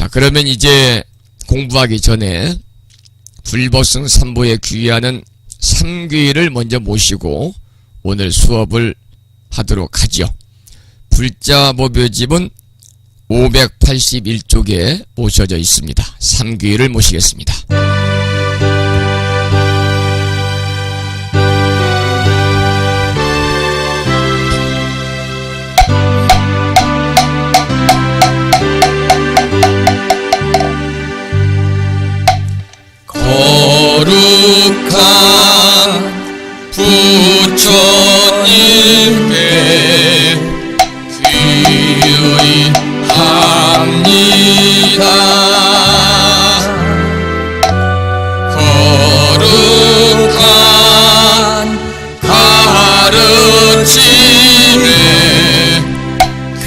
자, 그러면 이제 공부하기 전에 불법성 3부에 귀의하는 3귀를 먼저 모시고 오늘 수업을 하도록 하죠. 불자법요집은 581쪽에 모셔져 있습니다. 3귀를 모시겠습니다. 거룩한 부처님께 귀의합니다. 거룩한 가르침에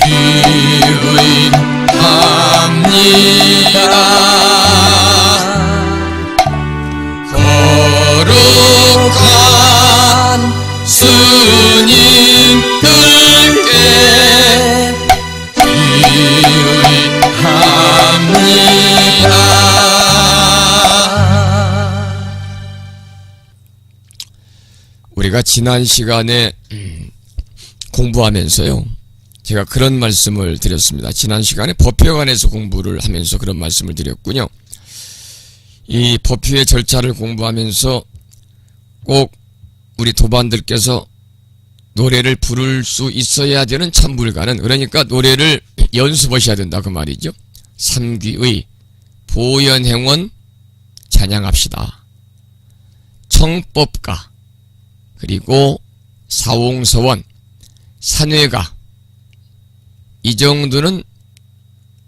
귀의합니다. 거룩한 스님들께 귀의합니다. 우리가 지난 시간에 공부하면서요, 제가 그런 말씀을 드렸습니다. 지난 시간에 법회관에서 공부를 하면서 그런 말씀을 드렸군요. 이 법회의 절차를 공부하면서 꼭 우리 도반들께서 노래를 부를 수 있어야 되는 참불가는, 그러니까 노래를 연습하셔야 된다 그 말이죠. 3귀의 보현행원 찬양합시다. 청법가, 그리고 사홍서원, 산회가, 이 정도는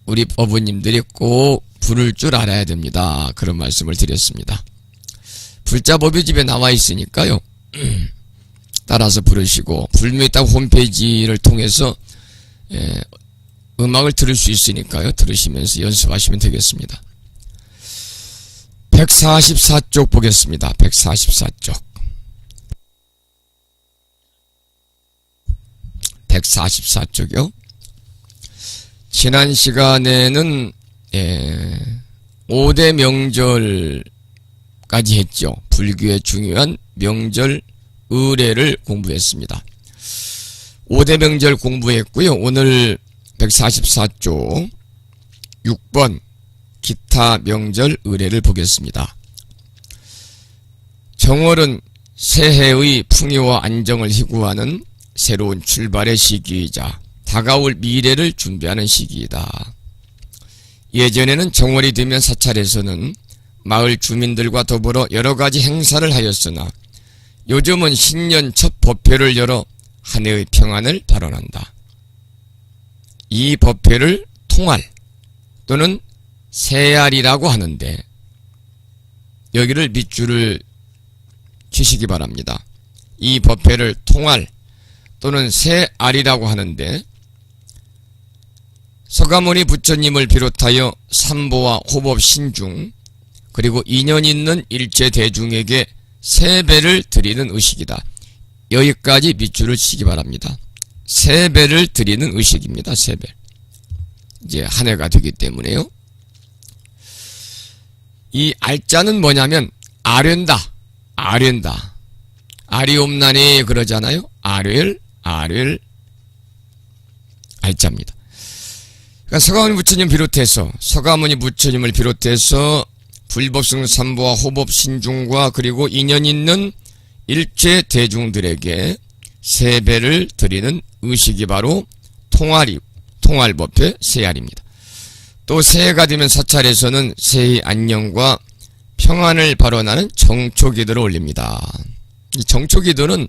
우리 어부님들이 꼭 부를 줄 알아야 됩니다. 그런 말씀을 드렸습니다. 불자법요집에 나와 있으니까요, 따라서 부르시고, 불묘이딱 홈페이지를 통해서 음악을 들을 수 있으니까요, 들으시면서 연습하시면 되겠습니다. 144쪽 보겠습니다. 144쪽. 144쪽이요. 지난 시간에는 5대 명절까지 했죠. 불교의 중요한 명절 의례를 공부했습니다. 5대 명절 공부했고요. 오늘 144쪽 6번 기타 명절 의례를 보겠습니다. 정월은 새해의 풍요와 안정을 희구하는 새로운 출발의 시기이자 다가올 미래를 준비하는 시기이다. 예전에는 정월이 되면 사찰에서는 마을 주민들과 더불어 여러가지 행사를 하였으나 요즘은 신년 첫 법회를 열어 한 해의 평안을 발언한다. 이 법회를 통할 또는 새알이라고 하는데, 여기를 밑줄을 치시기 바랍니다. 이 법회를 통할 또는 새알이라고 하는데, 서가모니 부처님을 비롯하여 삼보와 호법 신중, 그리고 인연 있는 일체 대중에게 세배를 드리는 의식이다. 여기까지 밑줄을 치기 바랍니다. 세배를 드리는 의식입니다. 세배. 이제 한 해가 되기 때문에요. 이 알자는 뭐냐면 아련다, 아련다, 아리옵나니 그러잖아요. 아렐 알자입니다. 그러니까 서가모니 부처님을 비롯해서 불법성 삼보와 호법 신중과 그리고 인연 있는 일체 대중들에게 세배를 드리는 의식이 바로 통할법회 새알입니다. 또 새해가 되면 사찰에서는 새해 안녕과 평안을 발언하는 정초기도를 올립니다. 이 정초기도는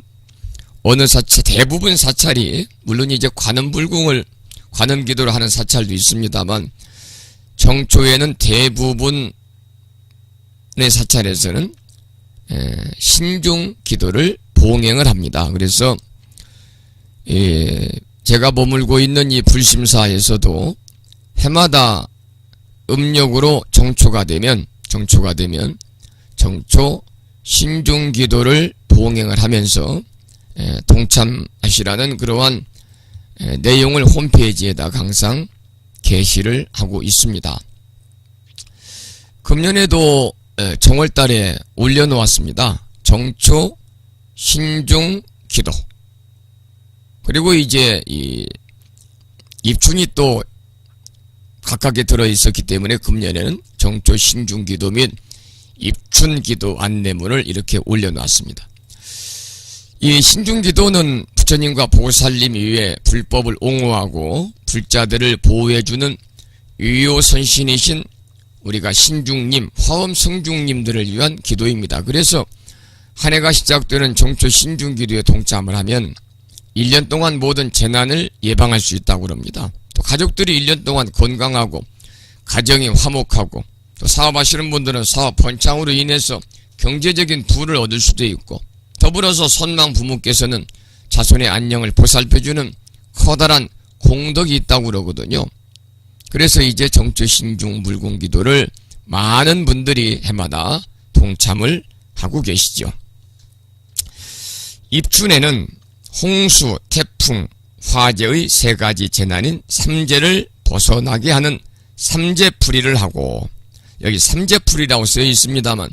어느 사찰, 대부분 사찰이, 물론 이제 관음기도를 하는 사찰도 있습니다만, 정초에는 대부분의 사찰에서는 신중기도를 봉행을 합니다. 그래서 제가 머물고 있는 이 불심사에서도 해마다 음력으로 정초가 되면 정초 신중기도를 봉행을 하면서 동참하시라는 그러한 내용을 홈페이지에다 항상 게시를 하고 있습니다. 금년에도 정월달에 올려놓았습니다. 정초, 신중, 기도. 그리고 이제 이 입춘이 또 각각에 들어있었기 때문에 금년에는 정초, 신중, 기도 및 입춘 기도 안내문을 이렇게 올려놨습니다. 이 신중 기도는 부처님과 보살님 이외에 불법을 옹호하고 불자들을 보호해주는 유효선신이신 우리가 신중님, 화엄성중님들을 위한 기도입니다. 그래서 한 해가 시작되는 정초 신중 기도에 동참을 하면 1년 동안 모든 재난을 예방할 수 있다고 합니다. 또 가족들이 1년 동안 건강하고 가정이 화목하고 또 사업하시는 분들은 사업 번창으로 인해서 경제적인 부를 얻을 수도 있고 더불어서 선망 부모께서는 자손의 안녕을 보살펴주는 커다란 공덕이 있다고 그러거든요. 그래서 이제 정초 신중 물공 기도를 많은 분들이 해마다 동참을 하고 계시죠. 입춘에는 홍수, 태풍, 화재의 세 가지 재난인 삼재를 벗어나게 하는 삼재풀이를 하고, 여기 삼재풀이라고 쓰여 있습니다만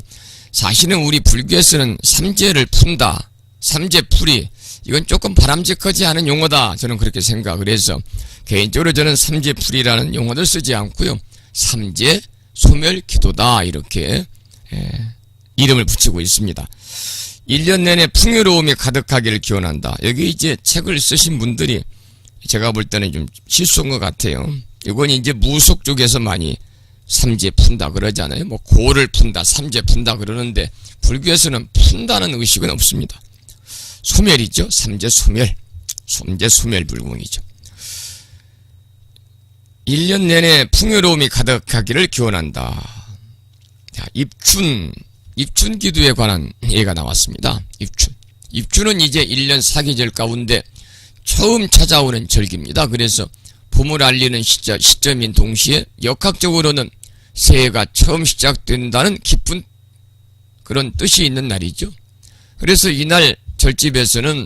사실은 우리 불교에서는 삼재를 푼다, 삼재풀이, 이건 조금 바람직하지 않은 용어다, 저는 그렇게 생각을 해서 개인적으로 저는 삼재풀이라는 용어를 쓰지 않고요, 삼재 소멸 기도다, 이렇게 이름을 붙이고 있습니다. 1년 내내 풍요로움이 가득하기를 기원한다. 여기 이제 책을 쓰신 분들이 제가 볼 때는 좀 실수한 것 같아요. 이건 이제 무속 쪽에서 많이 삼재 푼다 그러잖아요. 뭐 고를 푼다, 삼재 푼다 그러는데 불교에서는 푼다는 의식은 없습니다. 소멸이죠. 삼재 소멸. 삼재 소멸 불공이죠. 1년 내내 풍요로움이 가득하기를 기원한다. 자, 입춘 기도에 관한 예가 나왔습니다. 입춘은 이제 1년 사계절 가운데 처음 찾아오는 절기입니다. 그래서 봄을 알리는 시점인 동시에 역학적으로는 새해가 처음 시작된다는 기쁜 그런 뜻이 있는 날이죠. 그래서 이날 절집에서는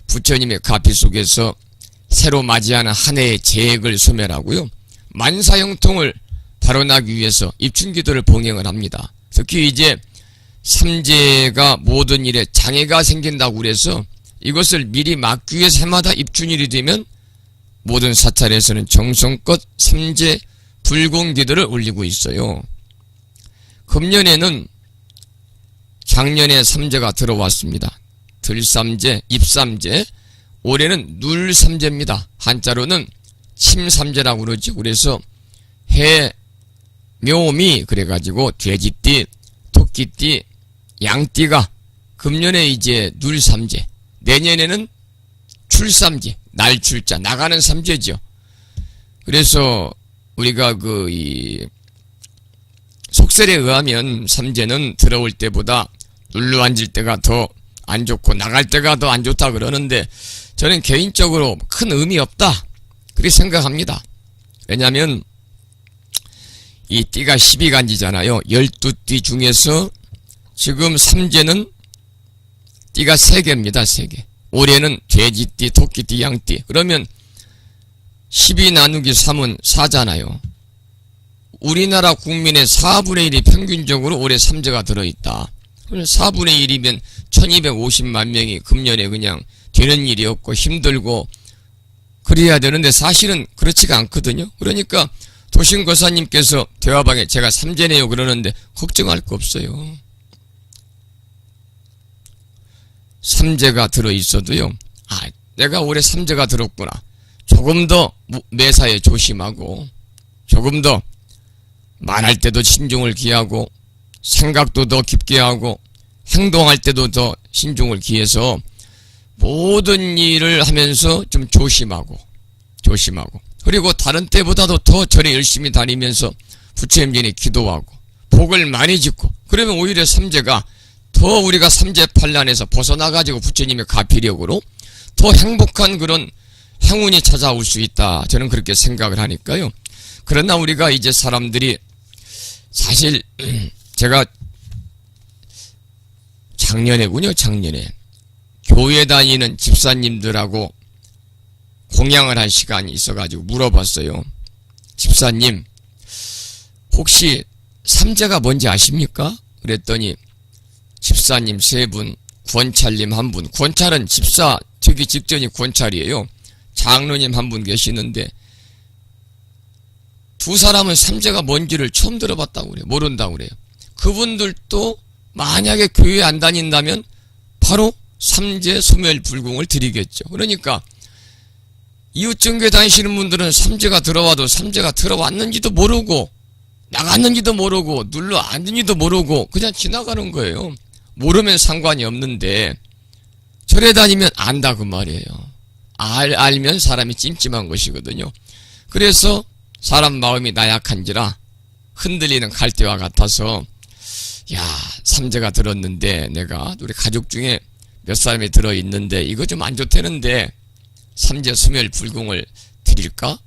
부처님의 가피 속에서 새로 맞이하는 한 해의 재액을 소멸하고요, 만사형통을 발언하기 위해서 입춘기도를 봉행을 합니다. 특히 이제 삼재가 모든 일에 장애가 생긴다고 그래서 이것을 미리 막기 위해서 해마다 입춘일이 되면 모든 사찰에서는 정성껏 삼재 불공기도를 올리고 있어요. 금년에는 작년에 삼재가 들어왔습니다. 들삼재, 입삼재, 올해는 눌삼재입니다. 한자로는 침삼재라고 그러죠. 그래서 해, 묘미 그래가지고 돼지띠, 토끼띠, 양띠가 금년에 이제 눌삼재, 내년에는 출삼재, 날출자, 나가는 삼재죠. 그래서 우리가 속설에 의하면 삼재는 들어올 때보다 눌러 앉을 때가 더 안 좋고 나갈 때가 더 안 좋다 그러는데 저는 개인적으로 큰 의미 없다, 그렇게 생각합니다. 왜냐하면 이 띠가 12간지잖아요. 12띠 중에서 지금 삼재는 띠가 3개입니다. 3개. 올해는 돼지띠, 토끼띠, 양띠. 그러면 12 나누기 3은 4잖아요. 우리나라 국민의 4분의 1이 평균적으로 올해 삼재가 들어있다. 4분의 1이면 1250만 명이 금년에 그냥 되는 일이 없고 힘들고 그래야 되는데 사실은 그렇지가 않거든요. 그러니까 도신거사님께서 대화방에 제가 삼재네요 그러는데 걱정할 거 없어요. 삼재가 들어있어도요, 내가 올해 삼재가 들었구나, 조금 더 매사에 조심하고 조금 더 말할 때도 신중을 기하고 생각도 더 깊게 하고 행동할 때도 더 신중을 기해서 모든 일을 하면서 좀 조심하고 그리고 다른 때보다도 더 절에 열심히 다니면서 부처님전에 기도하고 복을 많이 짓고, 그러면 오히려 삼재가 더 우리가 삼재팔란에서 벗어나가지고 부처님의 가피력으로 더 행복한 그런 행운이 찾아올 수 있다, 저는 그렇게 생각을 하니까요. 그러나 우리가 이제 사람들이 사실 제가 작년에 교회 다니는 집사님들하고 공양을 할 시간이 있어가지고 물어봤어요. 집사님, 혹시 삼재가 뭔지 아십니까? 그랬더니 집사님 3분, 권찰님 1분. 권찰은 집사 되기 직전이 권찰이에요. 장로님 1분 계시는데 두 사람은 삼재가 뭔지를 처음 들어봤다고 그래요. 모른다고 그래요. 그분들도 만약에 교회 안 다닌다면 바로 삼재 소멸불공을 드리겠죠. 그러니까 이웃전교회 다니시는 분들은 삼재가 들어와도 삼재가 들어왔는지도 모르고 나갔는지도 모르고 눌러 앉은지도 모르고 그냥 지나가는 거예요. 모르면 상관이 없는데 절에 다니면 안다 그 말이에요. 알면 사람이 찜찜한 것이거든요. 그래서 사람 마음이 나약한지라 흔들리는 갈대와 같아서 야 삼재가 들었는데 내가 우리 가족 중에 몇 사람이 들어있는데 이거 좀 안 좋다는데 삼재 소멸불공을 드릴까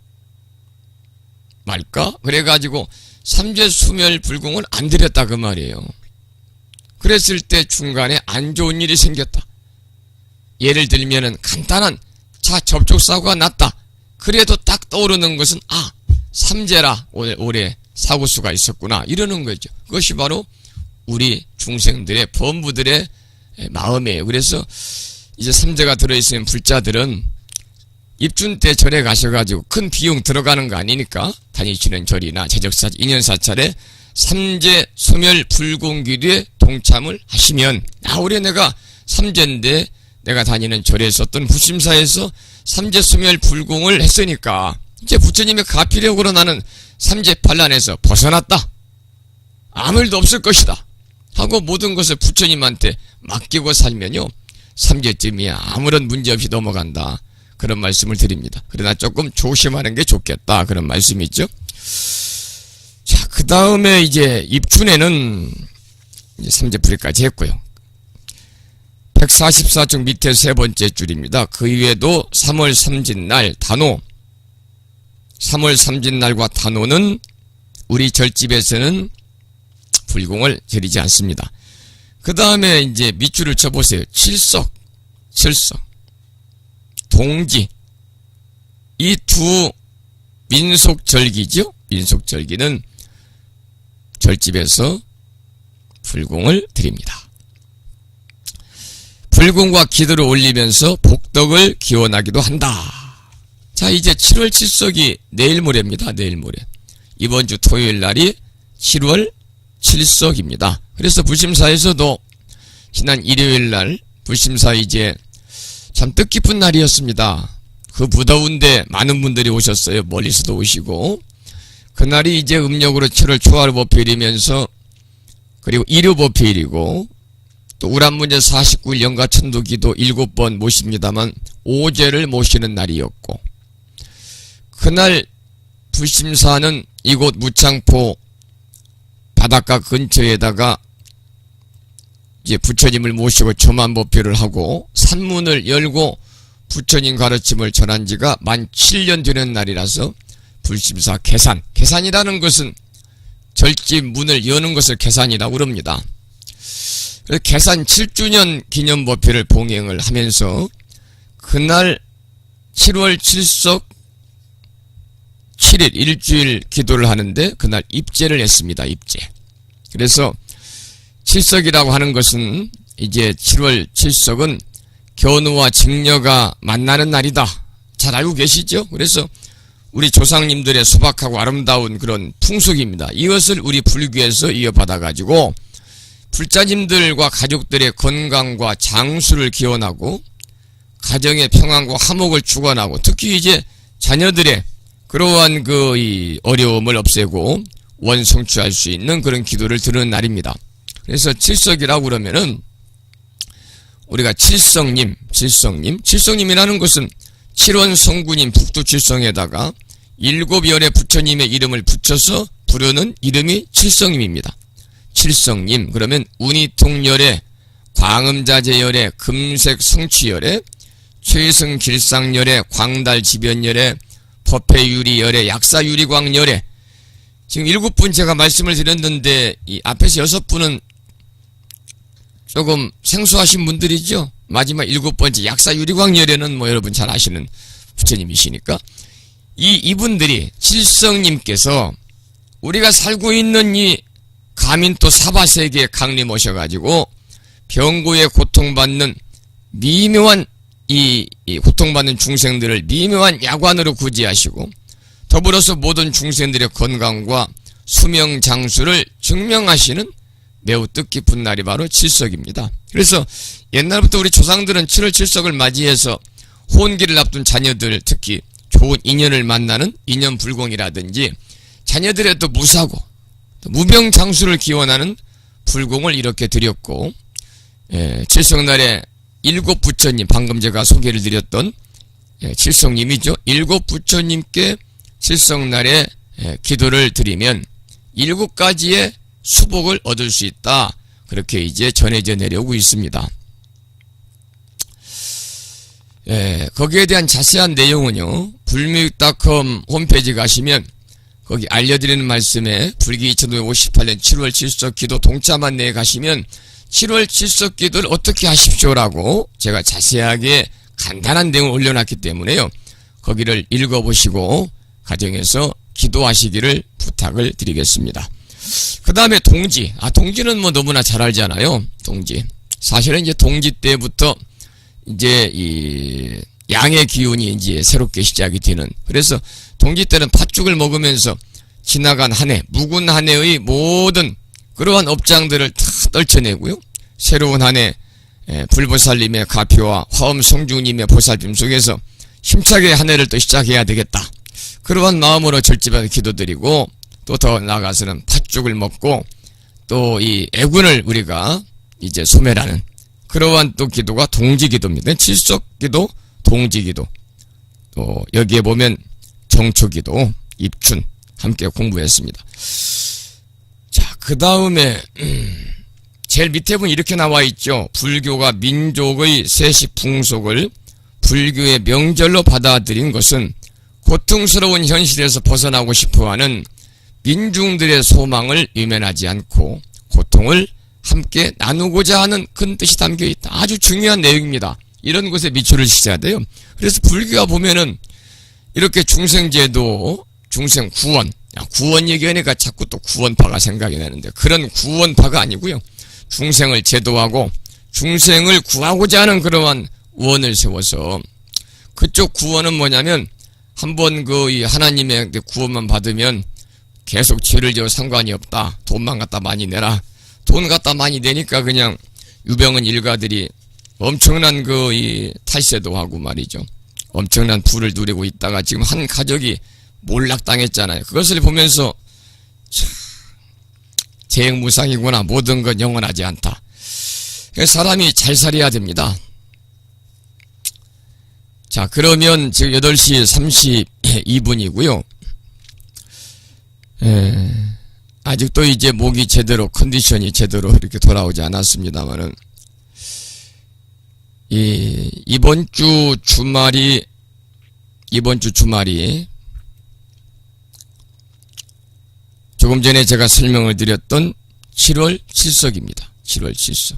말까 그래가지고 삼재 소멸불공을 안 드렸다 그 말이에요. 그랬을 때 중간에 안 좋은 일이 생겼다. 예를 들면은 간단한 차 접촉사고가 났다. 그래도 딱 떠오르는 것은 삼재라 올해 사고수가 있었구나 이러는 거죠. 그것이 바로 우리 중생들의 범부들의 마음이에요. 그래서 이제 삼재가 들어있으면 불자들은 입춘 때 절에 가셔가지고 큰 비용 들어가는 거 아니니까 다니시는 절이나 제적사 인연사찰에 삼재 소멸 불공기류에 동참을 하시면 올해 내가 삼재인데 내가 다니는 절에 있었던 부심사에서 삼재 소멸 불공을 했으니까 이제 부처님의 가피력으로 나는 삼재 반란에서 벗어났다. 아무 일도 없을 것이다. 하고 모든 것을 부처님한테 맡기고 살면요. 삼재쯤이야 아무런 문제 없이 넘어간다. 그런 말씀을 드립니다. 그러나 조금 조심하는 게 좋겠다. 그런 말씀이죠. 자, 그 다음에 이제 입춘에는 이제 삼재풀이까지 했고요. 144쪽 밑에 3번째 줄입니다. 그 이외에도 3월 삼진날 단오 3월 삼진날과 단오는 우리 절집에서는 불공을 드리지 않습니다. 그 다음에 이제 밑줄을 쳐보세요. 칠석, 동지 이 두 민속절기죠. 민속절기는 절집에서 불공을 드립니다. 불공과 기도를 올리면서 복덕을 기원하기도 한다. 자, 이제 7월 칠석이 내일 모레입니다. 내일 모레. 이번 주 토요일 날이 7월 칠석입니다. 그래서 불심사에서도 지난 일요일 날 불심사 이제 참 뜻깊은 날이었습니다. 그 무더운데 많은 분들이 오셨어요. 멀리서도 오시고. 그날이 이제 음력으로 7월 초하루법회일이면서 그리고 일요법회일이고 또 우란문제 49일 영가천도기도 7번 모십니다만 오제를 모시는 날이었고 그날 불심사는 이곳 무창포 바닷가 근처에다가 이제 부처님을 모시고 조만법회를 하고 산문을 열고 부처님 가르침을 전한 지가 만 7년 되는 날이라서 불심사 계산이라는 것은 절집 문을 여는 것을 계산이라고 그럽니다. 그래서 계산 7주년 기념법회를 봉행을 하면서 그날 7월 칠석 7일 일주일 기도를 하는데 그날 입제를 했습니다. 입제. 그래서 칠석이라고 하는 것은 이제 7월 칠석은 견우와 직녀가 만나는 날이다. 잘 알고 계시죠? 그래서 우리 조상님들의 소박하고 아름다운 그런 풍속입니다. 이것을 우리 불교에서 이어받아가지고 불자님들과 가족들의 건강과 장수를 기원하고 가정의 평안과 화목을 축원하고 특히 이제 자녀들의 그러한 이 어려움을 없애고 원 성취할 수 있는 그런 기도를 드리는 날입니다. 그래서 칠석이라고 그러면은 우리가 칠성님이라는 것은 칠원 성군인 북두칠성에다가 7열의 부처님의 이름을 붙여서 부르는 이름이 칠성님입니다. 칠성님 그러면 운이통열의 광음자재열의 금색 성취열의 최승길상열의 광달지변열의 법회유리열의 약사유리광열의 지금 7분 제가 말씀을 드렸는데 이 앞에서 6분은 조금 생소하신 분들이죠. 마지막 7번째 약사유리광열에는 뭐 여러분 잘 아시는 부처님이시니까 이분들이 칠성님께서 우리가 살고 있는 이 가민 또 사바세계에 강림하셔가지고 병고에 고통받는 미묘한 이 고통받는 중생들을 미묘한 야관으로 구제하시고 더불어서 모든 중생들의 건강과 수명 장수를 증명하시는 매우 뜻깊은 날이 바로 칠석입니다. 그래서 옛날부터 우리 조상들은 7월 칠석을 맞이해서 혼기를 앞둔 자녀들, 특히 좋은 인연을 만나는 인연불공이라든지 자녀들의 또 무사고 무병장수를 기원하는 불공을 이렇게 드렸고, 칠석날에 일곱 부처님, 방금 제가 소개를 드렸던 칠석님이죠. 일곱 부처님께 칠석날에 기도를 드리면 7가지의 수복을 얻을 수 있다. 그렇게 이제 전해져 내려오고 있습니다. 거기에 대한 자세한 내용은요, 불미익닷컴 홈페이지 가시면 거기 알려드리는 말씀에 불기 2558년 7월 칠석 기도 동참 안내에 가시면 7월 칠석 기도를 어떻게 하십시오라고 제가 자세하게 간단한 내용을 올려놨기 때문에요. 거기를 읽어보시고 가정에서 기도하시기를 부탁을 드리겠습니다. 그 다음에 동지. 동지는 뭐 너무나 잘 알잖아요. 동지. 사실은 이제 동지 때부터 이제 이 양의 기운이 이제 새롭게 시작이 되는. 그래서 동지 때는 팥죽을 먹으면서 지나간 한 해, 묵은 한 해의 모든 그러한 업장들을 다 떨쳐내고요. 새로운 한 해, 불보살님의 가표와 화엄성주님의 보살핌 속에서 힘차게 한 해를 또 시작해야 되겠다. 그러한 마음으로 절집하게 기도드리고 또 더 나아가서는 팥죽을 먹고 또 이 애군을 우리가 이제 소멸하는 그러한 또 기도가 동지기도입니다. 칠석기도, 동지기도. 또 여기에 보면 정초기도, 입춘 함께 공부했습니다. 자, 그 다음에 제일 밑에 보면 이렇게 나와 있죠. 불교가 민족의 세식 풍속을 불교의 명절로 받아들인 것은 고통스러운 현실에서 벗어나고 싶어하는 민중들의 소망을 외면하지 않고 고통을 함께 나누고자 하는 큰 뜻이 담겨있다. 아주 중요한 내용입니다. 이런 것에 미추를 시켜야 돼요. 그래서 불교가 보면은 이렇게 중생제도, 중생 구원, 구원 얘기하니까 자꾸 또 구원파가 생각이 나는데 그런 구원파가 아니고요. 중생을 제도하고 중생을 구하고자 하는 그러한 원을 세워서 그쪽 구원은 뭐냐면 한번 그 하나님의 구원만 받으면 계속 죄를 지어 상관이 없다. 돈만 갖다 많이 내라. 돈 갖다 많이 내니까 그냥 유병은 일가들이 엄청난 그 탈세도 하고 말이죠. 엄청난 부를 누리고 있다가 지금 한 가족이 몰락당했잖아요. 그것을 보면서 참 재행무상이구나. 모든 건 영원하지 않다. 사람이 잘 살아야 됩니다. 자, 그러면 지금 8시 32분이고요. 아직도 이제 목이 제대로, 컨디션이 제대로 이렇게 돌아오지 않았습니다만은, 이번 주 주말이 조금 전에 제가 설명을 드렸던 7월 칠석입니다. 7월 칠석.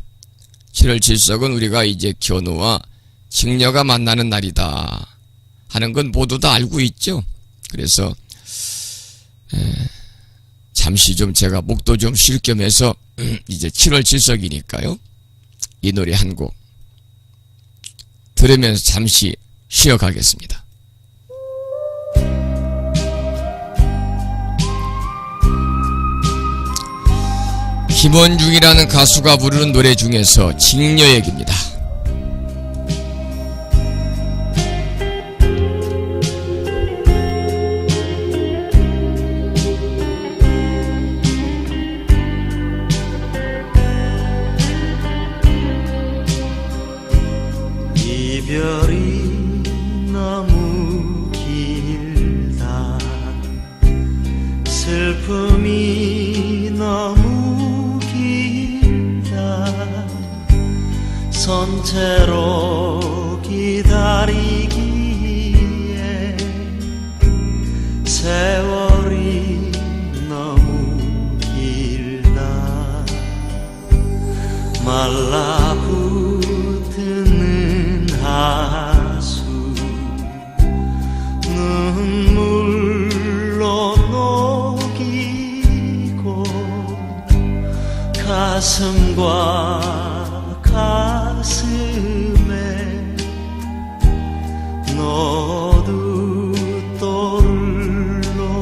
7월 칠석은 우리가 이제 견우와 직녀가 만나는 날이다 하는 건 모두 다 알고 있죠. 그래서 잠시 좀 제가 목도 좀 쉴 겸 해서 이제 7월 칠석이니까요. 이 노래 한 곡 들으면서 잠시 쉬어가겠습니다. 김원중이라는 가수가 부르는 노래 중에서 직녀 얘기입니다. 이별이 너무 길다 슬픔이 너무 길다 선체로 기다리기에 세월이 너무 길다 말라붙는 하수 눈물로 녹이고 가슴과 가슴에 너도 떠올러와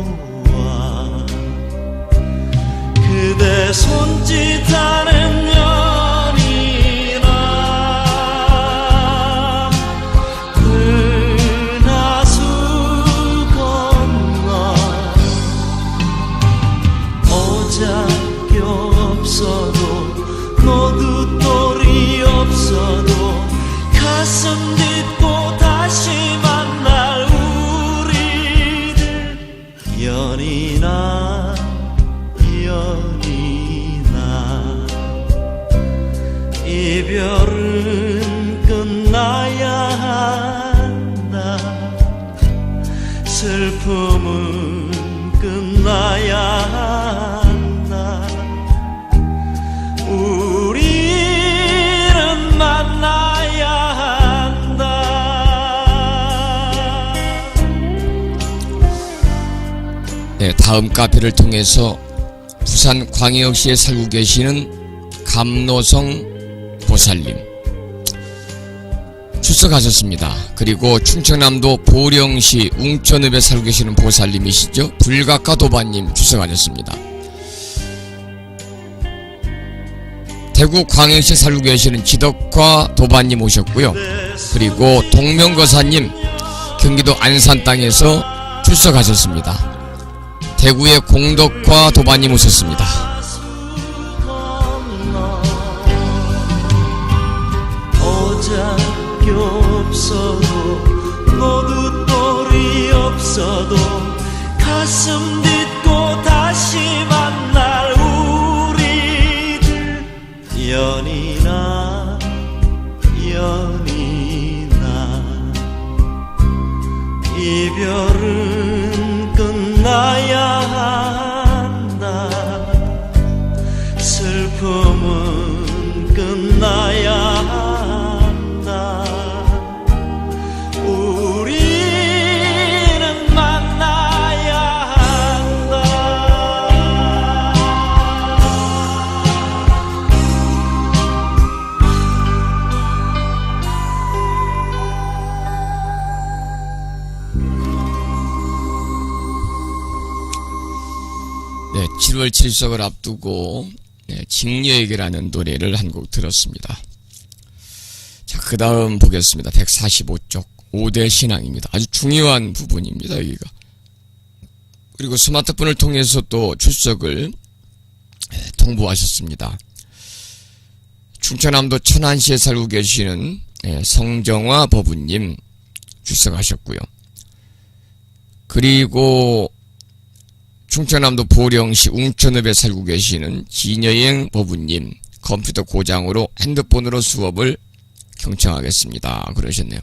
그대 손짓하는 연이나 은하수 건너 어작교 없어도 노두돌이 없어도 가슴 딛고 다시 만날 우리들 연이나 연이나 이별은 끝나야 한다 슬픔은 끝나야 한다 우리는 만나야 한다. 네, 다음 카페를 통해서 부산 광역시에 살고 계시는 감노성 보살님 출석하셨습니다. 그리고 충청남도 보령시 웅천읍에 살고 계시는 보살님이시죠. 불각가 도반님 출석하셨습니다. 대구 광역시에 살고 계시는 지덕화 도반님 오셨고요. 그리고 동명거사님 경기도 안산 땅에서 출석하셨습니다. 대구의 공덕화 도반님 오셨습니다. 어작교 없어도 노두돌이 없어도 가슴 딛고 다시 만날 우리들 연이나 연이나 이별은 끝나야 한다 슬픔은 끝나야 한다 우리는 만나야 한다. 네, 7월 7석을 앞두고 직녀에게라는 노래를 한 곡 들었습니다. 자, 그 다음 보겠습니다. 145쪽 5대 신앙입니다. 아주 중요한 부분입니다. 여기가. 그리고 스마트폰을 통해서 또 출석을 통보하셨습니다. 충청남도 천안시에 살고 계시는 성정화 법우님 출석하셨고요. 그리고 충청남도 보령시 웅천읍에 살고 계시는 진여행 법우님 컴퓨터 고장으로 핸드폰으로 수업을 경청하겠습니다. 그러셨네요.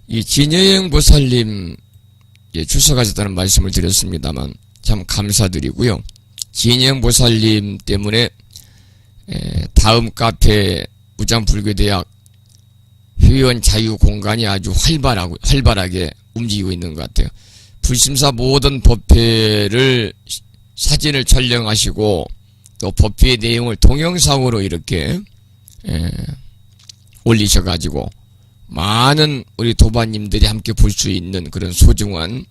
이 진여행 보살님 출석하셨다는 말씀을 드렸습니다만 참 감사드리고요. 진여행 보살님 때문에 다음 카페 우장불교대학 회원 자유 공간이 아주 활발하게 움직이고 있는 것 같아요. 불심사 모든 법회를 사진을 촬영하시고 또 법회의 내용을 동영상으로 이렇게 올리셔가지고 많은 우리 도반님들이 함께 볼 수 있는 그런 소중한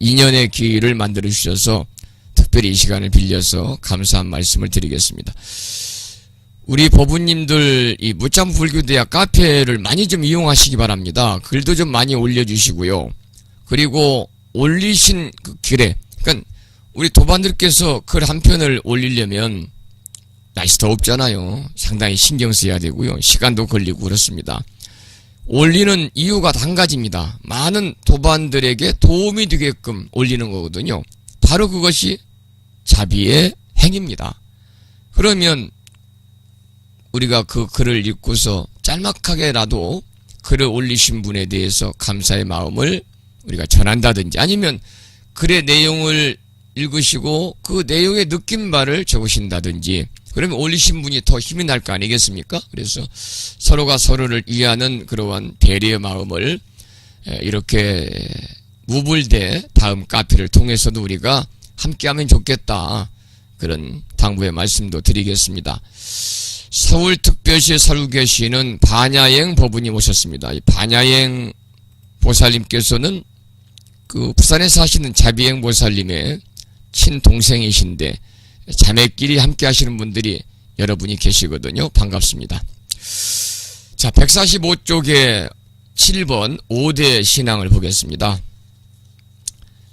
인연의 기회를 만들어 주셔서 특별히 이 시간을 빌려서 감사한 말씀을 드리겠습니다. 우리 법우님들 이 무참불교대학 카페를 많이 좀 이용하시기 바랍니다. 글도 좀 많이 올려주시고요. 그리고 올리신 그 글에, 그러니까 우리 도반들께서 글 한 편을 올리려면 날씨 덥잖아요. 상당히 신경 써야 되고요. 시간도 걸리고 그렇습니다. 올리는 이유가 한 가지입니다. 많은 도반들에게 도움이 되게끔 올리는 거거든요. 바로 그것이 자비의 행위입니다. 그러면 우리가 그 글을 읽고서 짤막하게라도 글을 올리신 분에 대해서 감사의 마음을 우리가 전한다든지 아니면 글의 내용을 읽으시고 그 내용에 느낀 바를 적으신다든지 그러면 올리신 분이 더 힘이 날 거 아니겠습니까? 그래서 서로가 서로를 이해하는 그러한 배려의 마음을 이렇게 무불대 다음 카페를 통해서도 우리가 함께하면 좋겠다. 그런 당부의 말씀도 드리겠습니다. 서울특별시 살고 계시는 반야행 법부님 오셨습니다. 이 반야행 보살님께서는 그 부산에 사시는 자비행 보살님의 친동생이신데 자매끼리 함께 하시는 분들이 여러분이 계시거든요. 반갑습니다. 자, 145쪽에 7번 5대 신앙을 보겠습니다.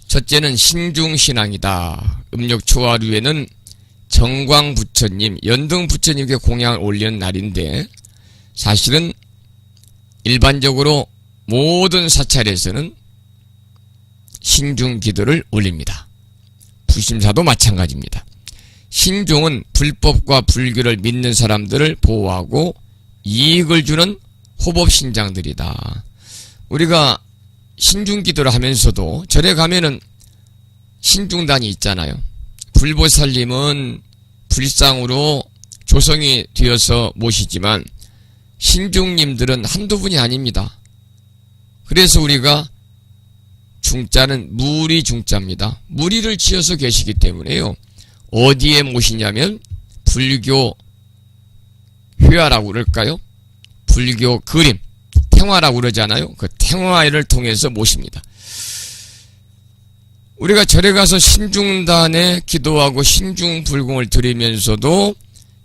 첫째는 신중신앙이다. 음력 초하루에는 정광 부처님, 연등 부처님께 공양을 올리는 날인데 사실은 일반적으로 모든 사찰에서는 신중 기도를 올립니다. 부심사도 마찬가지입니다. 신중은 불법과 불교를 믿는 사람들을 보호하고 이익을 주는 호법신장들이다. 우리가 신중기도를 하면서도 절에 가면은 신중단이 있잖아요. 불보살님은 불상으로 조성이 되어서 모시지만 신중님들은 한두 분이 아닙니다. 그래서 우리가 중자는 무리 중자입니다. 무리를 지어서 계시기 때문에요. 어디에 모시냐면 불교 회화라고 그럴까요? 불교 그림, 탱화라고 그러잖아요. 그 탱화를 통해서 모십니다. 우리가 절에 가서 신중단에 기도하고 신중불공을 드리면서도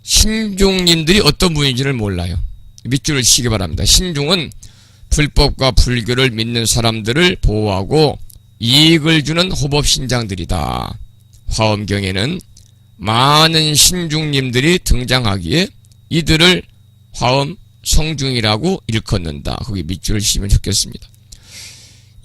신중님들이 어떤 분인지를 몰라요. 밑줄을 치기 바랍니다. 신중은 불법과 불교를 믿는 사람들을 보호하고 이익을 주는 호법신장들이다. 화엄경에는 많은 신중님들이 등장하기에 이들을 화엄 성중이라고 일컫는다. 거기 밑줄을 치면 좋겠습니다.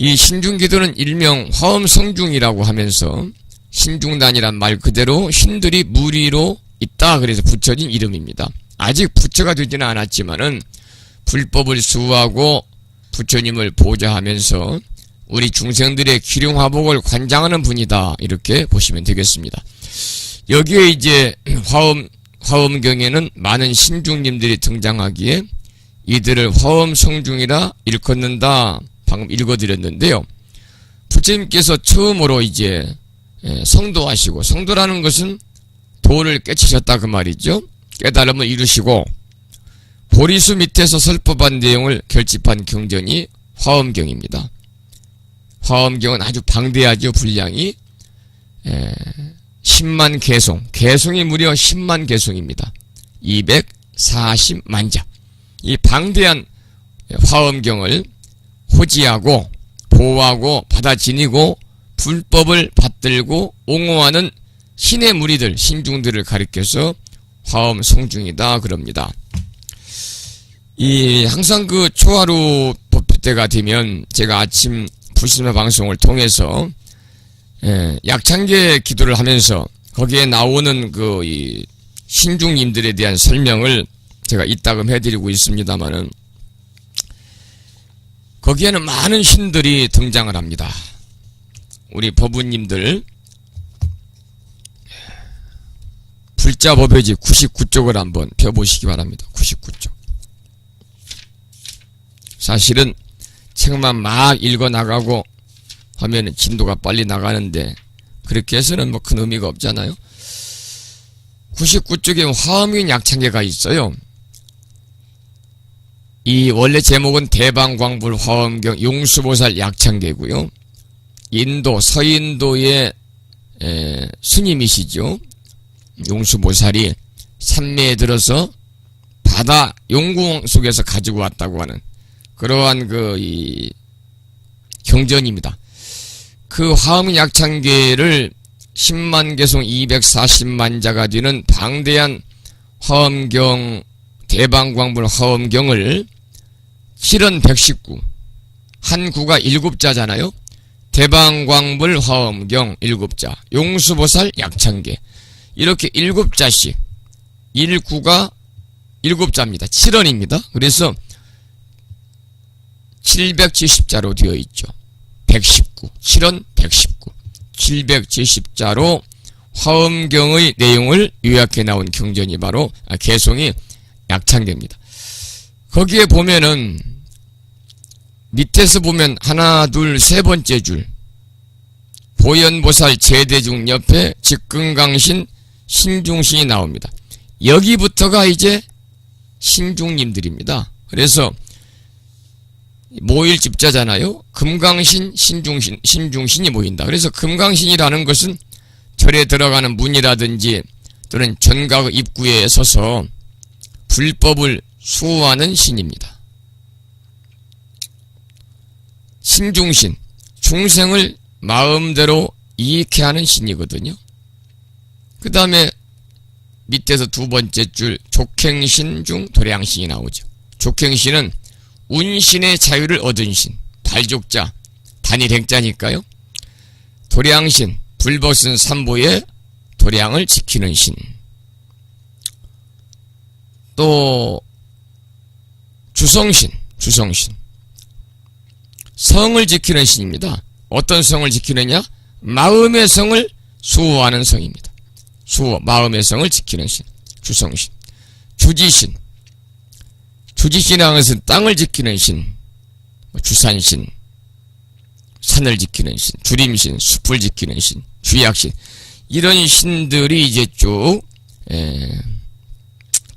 이 신중기도는 일명 화엄성중이라고 하면서 신중단이란 말 그대로 신들이 무리로 있다 그래서 붙여진 이름입니다. 아직 부처가 되지는 않았지만은 불법을 수호하고 부처님을 보좌하면서 우리 중생들의 기륭화복을 관장하는 분이다 이렇게 보시면 되겠습니다. 여기에 이제 화엄경에는 많은 신중님들이 등장하기에 이들을 화엄성중이라 일컫는다. 방금 읽어드렸는데요. 부처님께서 처음으로 이제 성도하시고, 성도라는 것은 도를 깨치셨다 그 말이죠. 깨달음을 이루시고 보리수 밑에서 설법한 내용을 결집한 경전이 화엄경입니다. 화엄경은 아주 방대하죠. 분량이 10만 개송, 개송이 무려 10만 개송입니다. 240만 자. 이 방대한 화엄경을 호지하고 보호하고 받아 지니고 불법을 받들고 옹호하는 신의 무리들, 신중들을 가리켜서 화엄 성중이다 그럽니다. 항상 그 초하루 법회 때가 되면 제가 아침 불심사 방송을 통해서 약창계 기도를 하면서 거기에 나오는 이 신중님들에 대한 설명을 제가 이따금 해드리고 있습니다만은 거기에는 많은 신들이 등장을 합니다. 우리 법우님들 불자법회지 99쪽을 한번 펴보시기 바랍니다. 99쪽. 사실은 책만 막 읽어나가고 하면은 진도가 빨리 나가는데 그렇게 해서는 뭐 큰 의미가 없잖아요. 99쪽에 화엄경 약창계가 있어요. 이 원래 제목은 대방광불 화엄경 용수보살 약창계고요. 인도 서인도의 스님이시죠. 용수보살이 산매에 들어서 바다 용궁 속에서 가지고 왔다고 하는 그러한 이 경전입니다. 그 화엄 약창계를 10만 개송 240만 자가 되는 방대한 화엄경 대방광불 화엄경을 7은 119 한 구가 7자잖아요. 대방광불 화엄경 7자 용수보살 약창계 이렇게 7자씩 1구가 7자입니다. 7원입니다. 그래서 770자로 되어 있죠. 119 7원 119 770자로 화엄경의 내용을 요약해 나온 경전이 바로 개송이 약창계입니다. 거기에 보면은 밑에서 보면 하나 둘 세 번째 줄 보현보살 제대중 옆에 직근강신 신중신이 나옵니다. 여기부터가 이제 신중님들입니다. 그래서 모일 집자잖아요. 금강신, 신중신, 신중신이 모인다. 그래서 금강신이라는 것은 절에 들어가는 문이라든지 또는 전각 입구에 서서 불법을 수호하는 신입니다. 신중신, 중생을 마음대로 이익해 하는 신이거든요. 그 다음에 밑에서 두 번째 줄 족행신 중 도량신이 나오죠. 족행신은 운신의 자유를 얻은 신, 발족자, 단일행자니까요. 도량신, 불벗은 삼보의 도량을 지키는 신. 또 주성신, 주성신. 성을 지키는 신입니다. 어떤 성을 지키느냐? 마음의 성을 수호하는 성입니다. 수호, 마음의 성을 지키는 신, 주성신. 주지신, 주지신이라는 것은 땅을 지키는 신, 주산신, 산을 지키는 신, 주림신, 숲을 지키는 신, 주약신. 이런 신들이 이제 쭉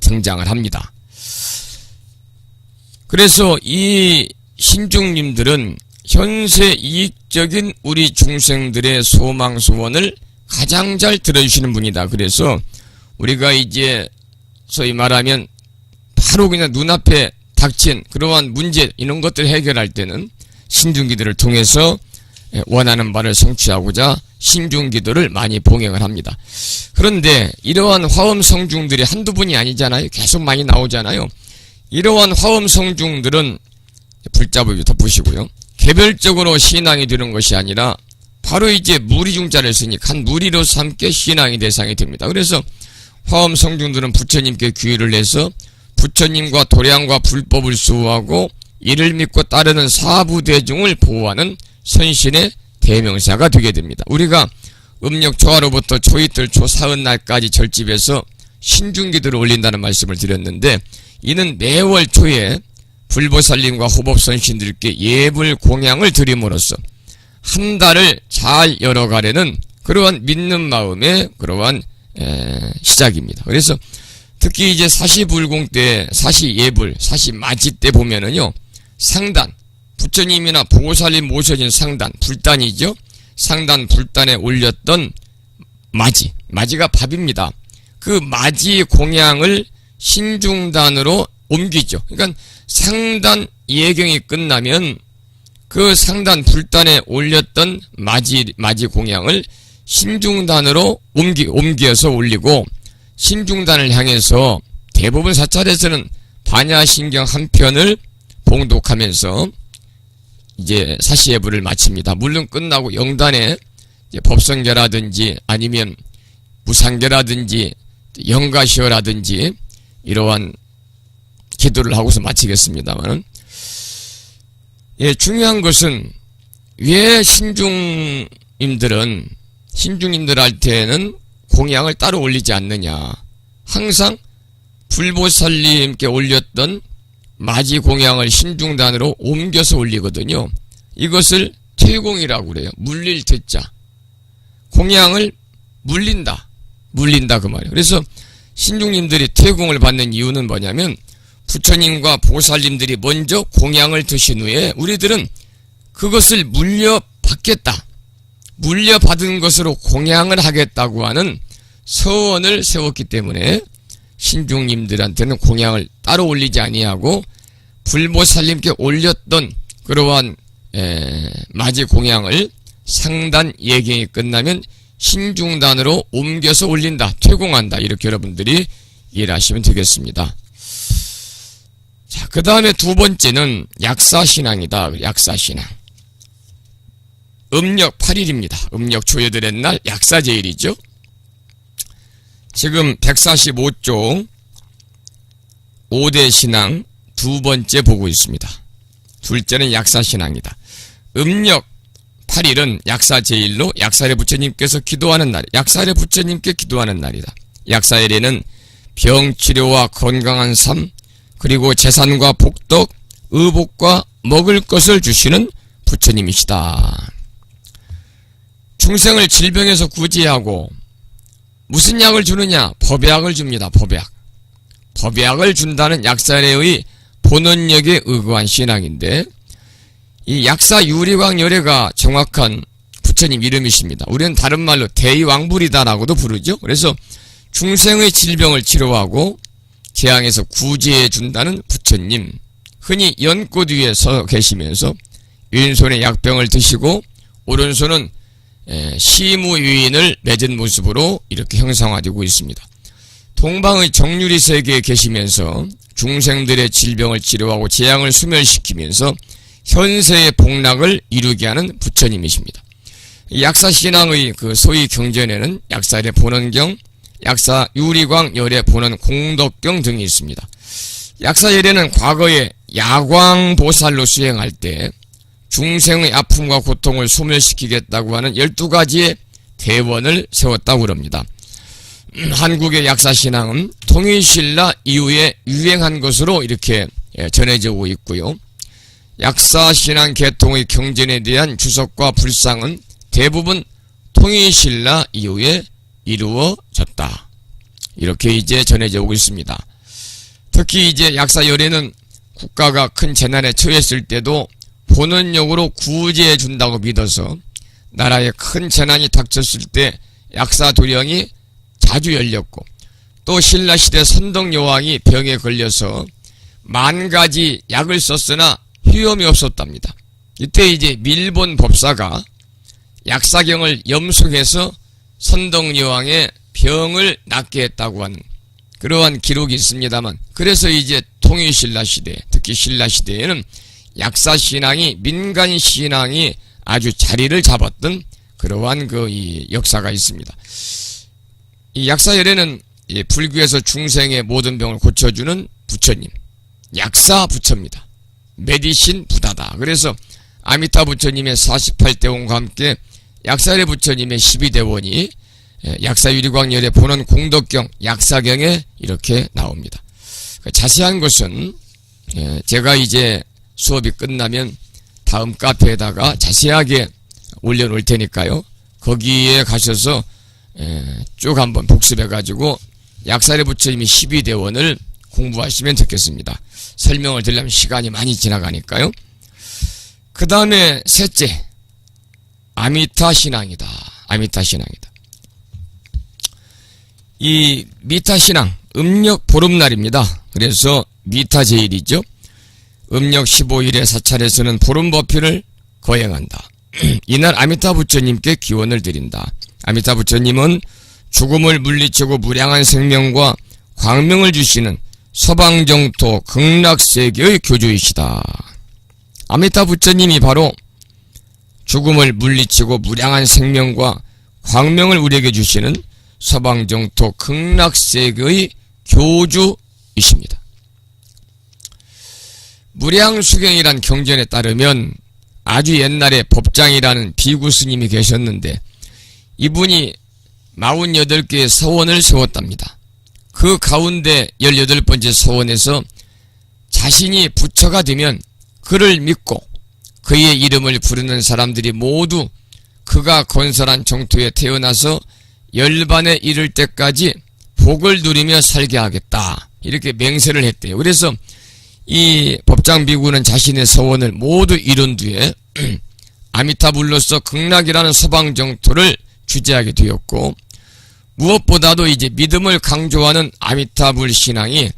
등장을 합니다. 그래서 이 신중님들은 현세 이익적인 우리 중생들의 소망 소원을 가장 잘 들어주시는 분이다. 그래서 우리가 이제 소위 말하면 바로 그냥 눈앞에 닥친 그러한 문제 이런 것들을 해결할 때는 신중기도를 통해서 원하는 바를 성취하고자 신중기도를 많이 봉행을 합니다. 그런데 이러한 화엄성중들이 한두 분이 아니잖아요. 계속 많이 나오잖아요. 이러한 화엄성중들은 불자부비 덮으시고요. 개별적으로 신앙이 되는 것이 아니라 바로 이제 무리중자를 쓰니 한 무리로서 함께 신앙의 대상이 됩니다. 그래서 화엄성중들은 부처님께 귀의를 해서 부처님과 도량과 불법을 수호하고 이를 믿고 따르는 사부대중을 보호하는 선신의 대명사가 되게 됩니다. 우리가 음력 초하로부터 초이틀 초사흔날까지 절집에서 신중기도를 올린다는 말씀을 드렸는데 이는 매월 초에 불보살님과 호법선신들께 예불 공양을 드림으로써 한 달을 잘 열어가려는 그러한 믿는 마음의 그러한 시작입니다. 그래서 특히 이제 사시불공 때, 사시예불, 사시맞이 때 보면은요, 상단, 부처님이나 보살님 모셔진 상단, 불단이죠. 상단 불단에 올렸던 맞이, 맞이가 밥입니다. 그 맞이 공양을 신중단으로 옮기죠. 그러니까 상단 예경이 끝나면 그 상단 불단에 올렸던 맞이 공양을 신중단으로 옮겨서 올리고 신중단을 향해서 대부분 사찰에서는 반야신경 한 편을 봉독하면서 이제 사시예불을 마칩니다. 물론 끝나고 영단에 이제 법성계라든지 아니면 무상계라든지 영가시어라든지 이러한 기도를 하고서 마치겠습니다만, 예, 중요한 것은 왜 신중님들한테는 공양을 따로 올리지 않느냐. 항상 불보살님께 올렸던 맞이 공양을 신중단으로 옮겨서 올리거든요. 이것을 퇴공이라고 그래요. 물릴 퇴자. 공양을 물린다 그 말이에요. 그래서 신중님들이 퇴공을 받는 이유는 뭐냐면 부처님과 보살님들이 먼저 공양을 드신 후에 우리들은 그것을 물려받겠다. 물려받은 것으로 공양을 하겠다고 하는 서원을 세웠기 때문에 신중님들한테는 공양을 따로 올리지 아니하고 불보살님께 올렸던 그러한 맞이 공양을 상단 예경이 끝나면 신중단으로 옮겨서 올린다, 퇴공한다. 이렇게 여러분들이 이해를 하시면 되겠습니다. 자, 그 다음에 두 번째는 약사신앙이다. 약사신앙. 음력 8일입니다. 음력 초여덟의 날 약사제일이죠. 지금 145쪽 5대 신앙 두 번째 보고 있습니다. 둘째는 약사신앙이다. 음력 8일은 약사제일로 약사의 부처님께서 기도하는 날, 약사의 부처님께 기도하는 날이다. 약사일에는 병치료와 건강한 삶, 그리고 재산과 복덕, 의복과 먹을 것을 주시는 부처님이시다. 중생을 질병에서 구제하고 무슨 약을 주느냐? 법약을 줍니다. 법약을 준다는 약사례의 본원력에 의거한 신앙인데, 이 약사 유리광열애가 정확한 부처님 이름이십니다. 우리는 다른 말로 대의왕불이다라고도 부르죠. 그래서 중생의 질병을 치료하고 재앙에서 구제해 준다는 부처님, 흔히 연꽃 위에 서 계시면서 왼손에 약병을 드시고 오른손은 시무유인을 맺은 모습으로 이렇게 형상화되고 있습니다. 동방의 정유리 세계에 계시면서 중생들의 질병을 치료하고 재앙을 소멸시키면서 현세의 복락을 이루게 하는 부처님이십니다. 약사신앙의 그 소위 경전에는 약사의 본원경, 약사 유리광 열의 본원 공덕경 등이 있습니다. 약사 열애는 과거에 야광보살로 수행할 때 중생의 아픔과 고통을 소멸시키겠다고 하는 12가지의 대원을 세웠다고 그럽니다. 한국의 약사신앙은 통일신라 이후에 유행한 것으로 이렇게 전해져 오고 있고요. 약사신앙 계통의 경전에 대한 주석과 불상은 대부분 통일신라 이후에 이루어졌다. 이렇게 이제 전해져 오고 있습니다. 특히 이제 약사열애는 국가가 큰 재난에 처했을 때도 본원력으로 구제해 준다고 믿어서 나라에 큰 재난이 닥쳤을 때 약사도령이 자주 열렸고, 또 신라시대 선덕여왕이 병에 걸려서 10,000가지 약을 썼으나 효험이 없었답니다. 이때 이제 밀본 법사가 약사경을 염송해서 선덕여왕의 병을 낫게 했다고 하는 그러한 기록이 있습니다만, 그래서 이제 통일신라시대, 특히 신라시대에는 약사신앙이 민간신앙이 아주 자리를 잡았던 그러한 이 역사가 있습니다. 이 약사열애는 불교에서 중생의 모든 병을 고쳐주는 부처님, 약사 부처입니다. 메디신 부다다. 그래서 아미타 부처님의 48대원과 함께 약사열애 부처님의 12대원이 약사유리광열의 본원 공덕경 약사경에 이렇게 나옵니다. 자세한 것은 제가 이제 수업이 끝나면 다음 카페에다가 자세하게 올려놓을 테니까요. 거기에 가셔서 쭉 한번 복습해가지고 약사열애 부처님이 12대원을 공부하시면 좋겠습니다. 설명을 드리려면 시간이 많이 지나가니까요. 그 다음에 셋째, 아미타신앙이다. 아미타신앙이다. 이 미타신앙, 음력 보름날입니다. 그래서 미타제일이죠. 음력 15일의 사찰에서는 보름법회를 거행한다. 이날 아미타 부처님께 기원을 드린다. 아미타 부처님은 죽음을 물리치고 무량한 생명과 광명을 주시는 서방정토 극락세계의 교주이시다. 아미타 부처님이 바로 죽음을 물리치고 무량한 생명과 광명을 우리에게 주시는 서방정토 극락세계의 교주이십니다. 무량수경이란 경전에 따르면 아주 옛날에 법장이라는 비구 스님이 계셨는데 이분이 48개의 서원을 세웠답니다. 그 가운데 18번째 서원에서 자신이 부처가 되면 그를 믿고 그의 이름을 부르는 사람들이 모두 그가 건설한 정토에 태어나서 열반에 이를 때까지 복을 누리며 살게 하겠다. 이렇게 맹세를 했대요. 그래서 이 법장 비구는 자신의 서원을 모두 이룬 뒤에 아미타불로서 극락이라는 서방 정토를 주재하게 되었고, 무엇보다도 이제 믿음을 강조하는 아미타불 신앙이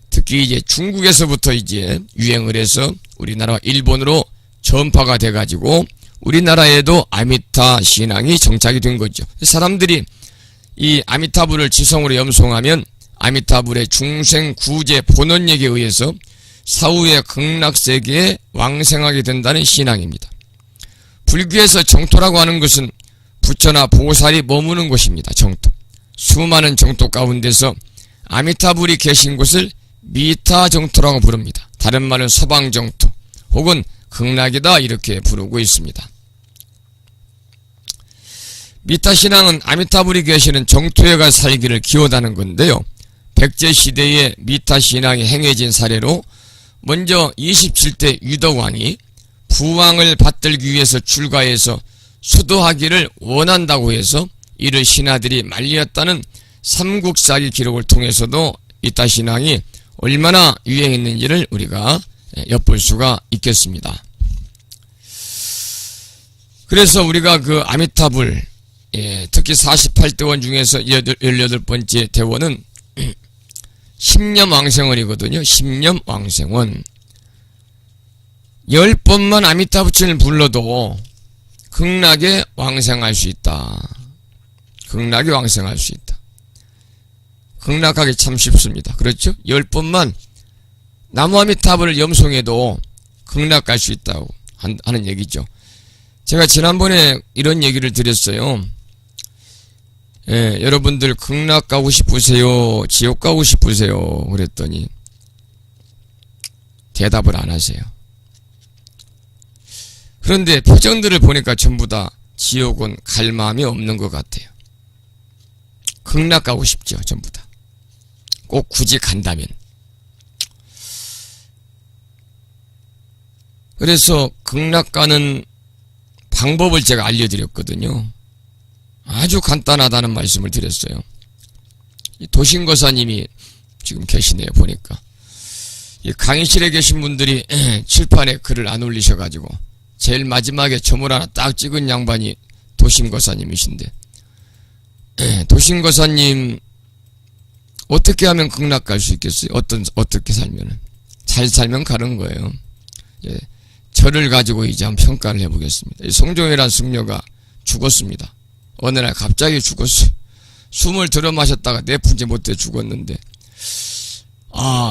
특히 이제 중국에서부터 이제 유행을 해서 우리나라와 일본으로 전파가 돼가지고 우리나라에도 아미타 신앙이 정착이 된 거죠. 사람들이 이 아미타불을 지성으로 염송하면 아미타불의 중생 구제 본원력에 의해서 사후의 극락세계에 왕생하게 된다는 신앙입니다. 불교에서 정토라고 하는 것은 부처나 보살이 머무는 곳입니다. 정토. 수많은 정토 가운데서 아미타불이 계신 곳을 미타정토라고 부릅니다. 다른 말은 서방정토 혹은 극락이다 이렇게 부르고 있습니다. 미타신앙은 아미타불이 계시는 정토에 가 살기를 기원하는 건데요. 백제시대에 미타신앙이 행해진 사례로 먼저 27대 유덕왕이 부왕을 받들기 위해서 출가해서 수도하기를 원한다고 해서 이를 신하들이 말리었다는 삼국사기 기록을 통해서도 이따신앙이 얼마나 유행했는지를 우리가 엿볼 수가 있겠습니다. 그래서 우리가 그 아미타불, 특히 48대원 중에서 18번째 대원은 십념왕생원이거든요. 십념왕생원. 10번만 아미타불을 불러도 극락에 왕생할 수 있다. 극락에 왕생할 수 있다. 극락하기 참 쉽습니다. 그렇죠? 10번만 나무아미타불을 염송해도 극락 갈 수 있다고 하는 얘기죠. 제가 지난번에 이런 얘기를 드렸어요. 여러분들 극락 가고 싶으세요? 지옥 가고 싶으세요? 그랬더니 대답을 안 하세요. 그런데 표정들을 보니까 전부 다 지옥은 갈 마음이 없는 것 같아요. 극락 가고 싶죠, 전부 다. 꼭 굳이 간다면. 그래서 극락 가는 방법을 제가 알려드렸거든요. 아주 간단하다는 말씀을 드렸어요. 도신거사님이 지금 계시네요, 보니까. 이 강의실에 계신 분들이 칠판에 글을 안 올리셔가지고 제일 마지막에 점을 하나 딱 찍은 양반이 도신거사님이신데, 도신거사님 어떻게 하면 극락 갈 수 있겠어요? 어떻게 살면은? 잘 살면 가는 거예요. 저를 가지고 이제 한번 평가를 해보겠습니다. 성종이란 승려가 죽었습니다. 어느 날 갑자기 죽었어요. 숨을 들어 마셨다가 내푼지 못해 죽었는데,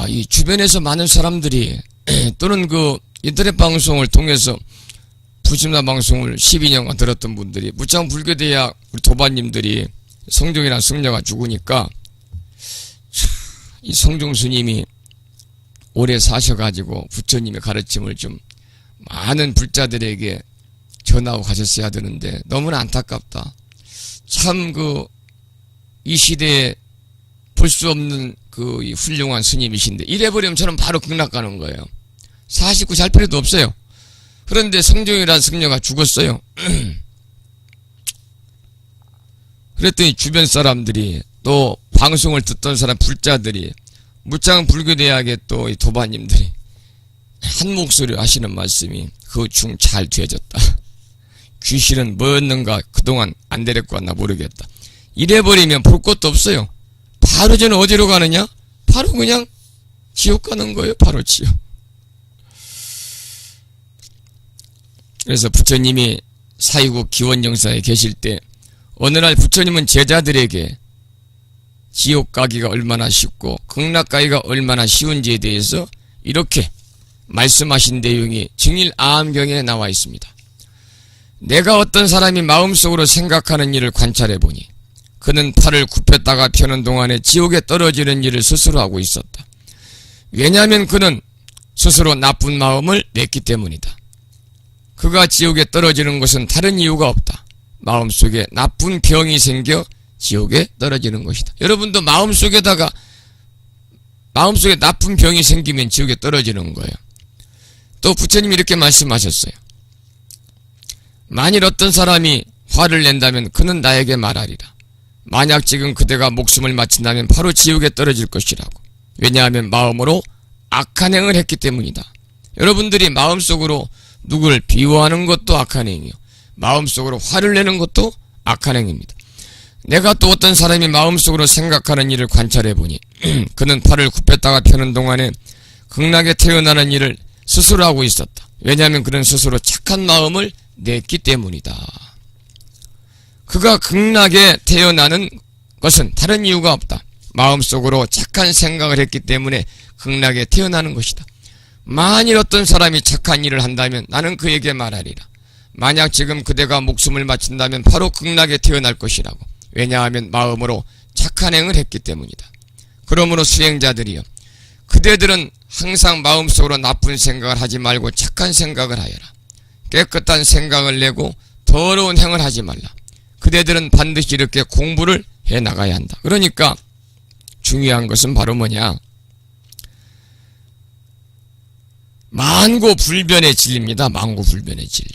이 주변에서 많은 사람들이 또는 그 인터넷 방송을 통해서 부심나 방송을 12년간 들었던 분들이, 무창 불교대학 우리 도반님들이 성종이란 승려가 죽으니까 이 성종 스님이 오래 사셔가지고 부처님의 가르침을 좀 많은 불자들에게 전하고 가셨어야 되는데 너무나 안타깝다. 참 이 시대에 볼 수 없는 이 훌륭한 스님이신데 이래버리면 저는 바로 극락 가는 거예요. 49 잘 필요도 없어요. 그런데 성종이라는 승려가 죽었어요. 그랬더니 주변 사람들이 또 방송을 듣던 사람 불자들이 무창 불교대학의 또 이 도반님들이 한 목소리로 하시는 말씀이 그 중 잘 되어졌다. 귀신은 뭐였는가 그동안 안 데리고 왔나 모르겠다. 이래버리면 볼 것도 없어요. 바로 저는 어디로 가느냐? 바로 그냥 지옥 가는 거예요. 바로 지옥. 그래서 부처님이 사유국 기원정사에 계실 때 어느 날 부처님은 제자들에게 지옥 가기가 얼마나 쉽고 극락 가기가 얼마나 쉬운지에 대해서 이렇게 말씀하신 내용이 증일아함경에 나와 있습니다. 내가 어떤 사람이 마음속으로 생각하는 일을 관찰해 보니 그는 팔을 굽혔다가 펴는 동안에 지옥에 떨어지는 일을 스스로 하고 있었다. 왜냐하면 그는 스스로 나쁜 마음을 냈기 때문이다. 그가 지옥에 떨어지는 것은 다른 이유가 없다. 마음속에 나쁜 병이 생겨 지옥에 떨어지는 것이다. 여러분도 마음속에 나쁜 병이 생기면 지옥에 떨어지는 거예요. 또 부처님이 이렇게 말씀하셨어요. 만일 어떤 사람이 화를 낸다면 그는 나에게 말하리라. 만약 지금 그대가 목숨을 마친다면 바로 지옥에 떨어질 것이라고. 왜냐하면 마음으로 악한 행을 했기 때문이다. 여러분들이 마음속으로 누구를 비호하는 것도 악한 행이요, 마음속으로 화를 내는 것도 악한 행입니다. 내가 또 어떤 사람이 마음속으로 생각하는 일을 관찰해보니 그는 팔을 굽혔다가 펴는 동안에 극락에 태어나는 일을 스스로 하고 있었다. 왜냐하면 그는 스스로 착한 마음을 냈기 때문이다. 그가 극락에 태어나는 것은 다른 이유가 없다. 마음속으로 착한 생각을 했기 때문에 극락에 태어나는 것이다. 만일 어떤 사람이 착한 일을 한다면 나는 그에게 말하리라. 만약 지금 그대가 목숨을 마친다면 바로 극락에 태어날 것이라고. 왜냐하면 마음으로 착한 행을 했기 때문이다. 그러므로 수행자들이여, 그대들은 항상 마음속으로 나쁜 생각을 하지 말고 착한 생각을 하여라. 깨끗한 생각을 내고 더러운 행을 하지 말라. 그대들은 반드시 이렇게 공부를 해나가야 한다. 그러니까 중요한 것은 바로 뭐냐? 만고불변의 진리입니다. 만고불변의 진리.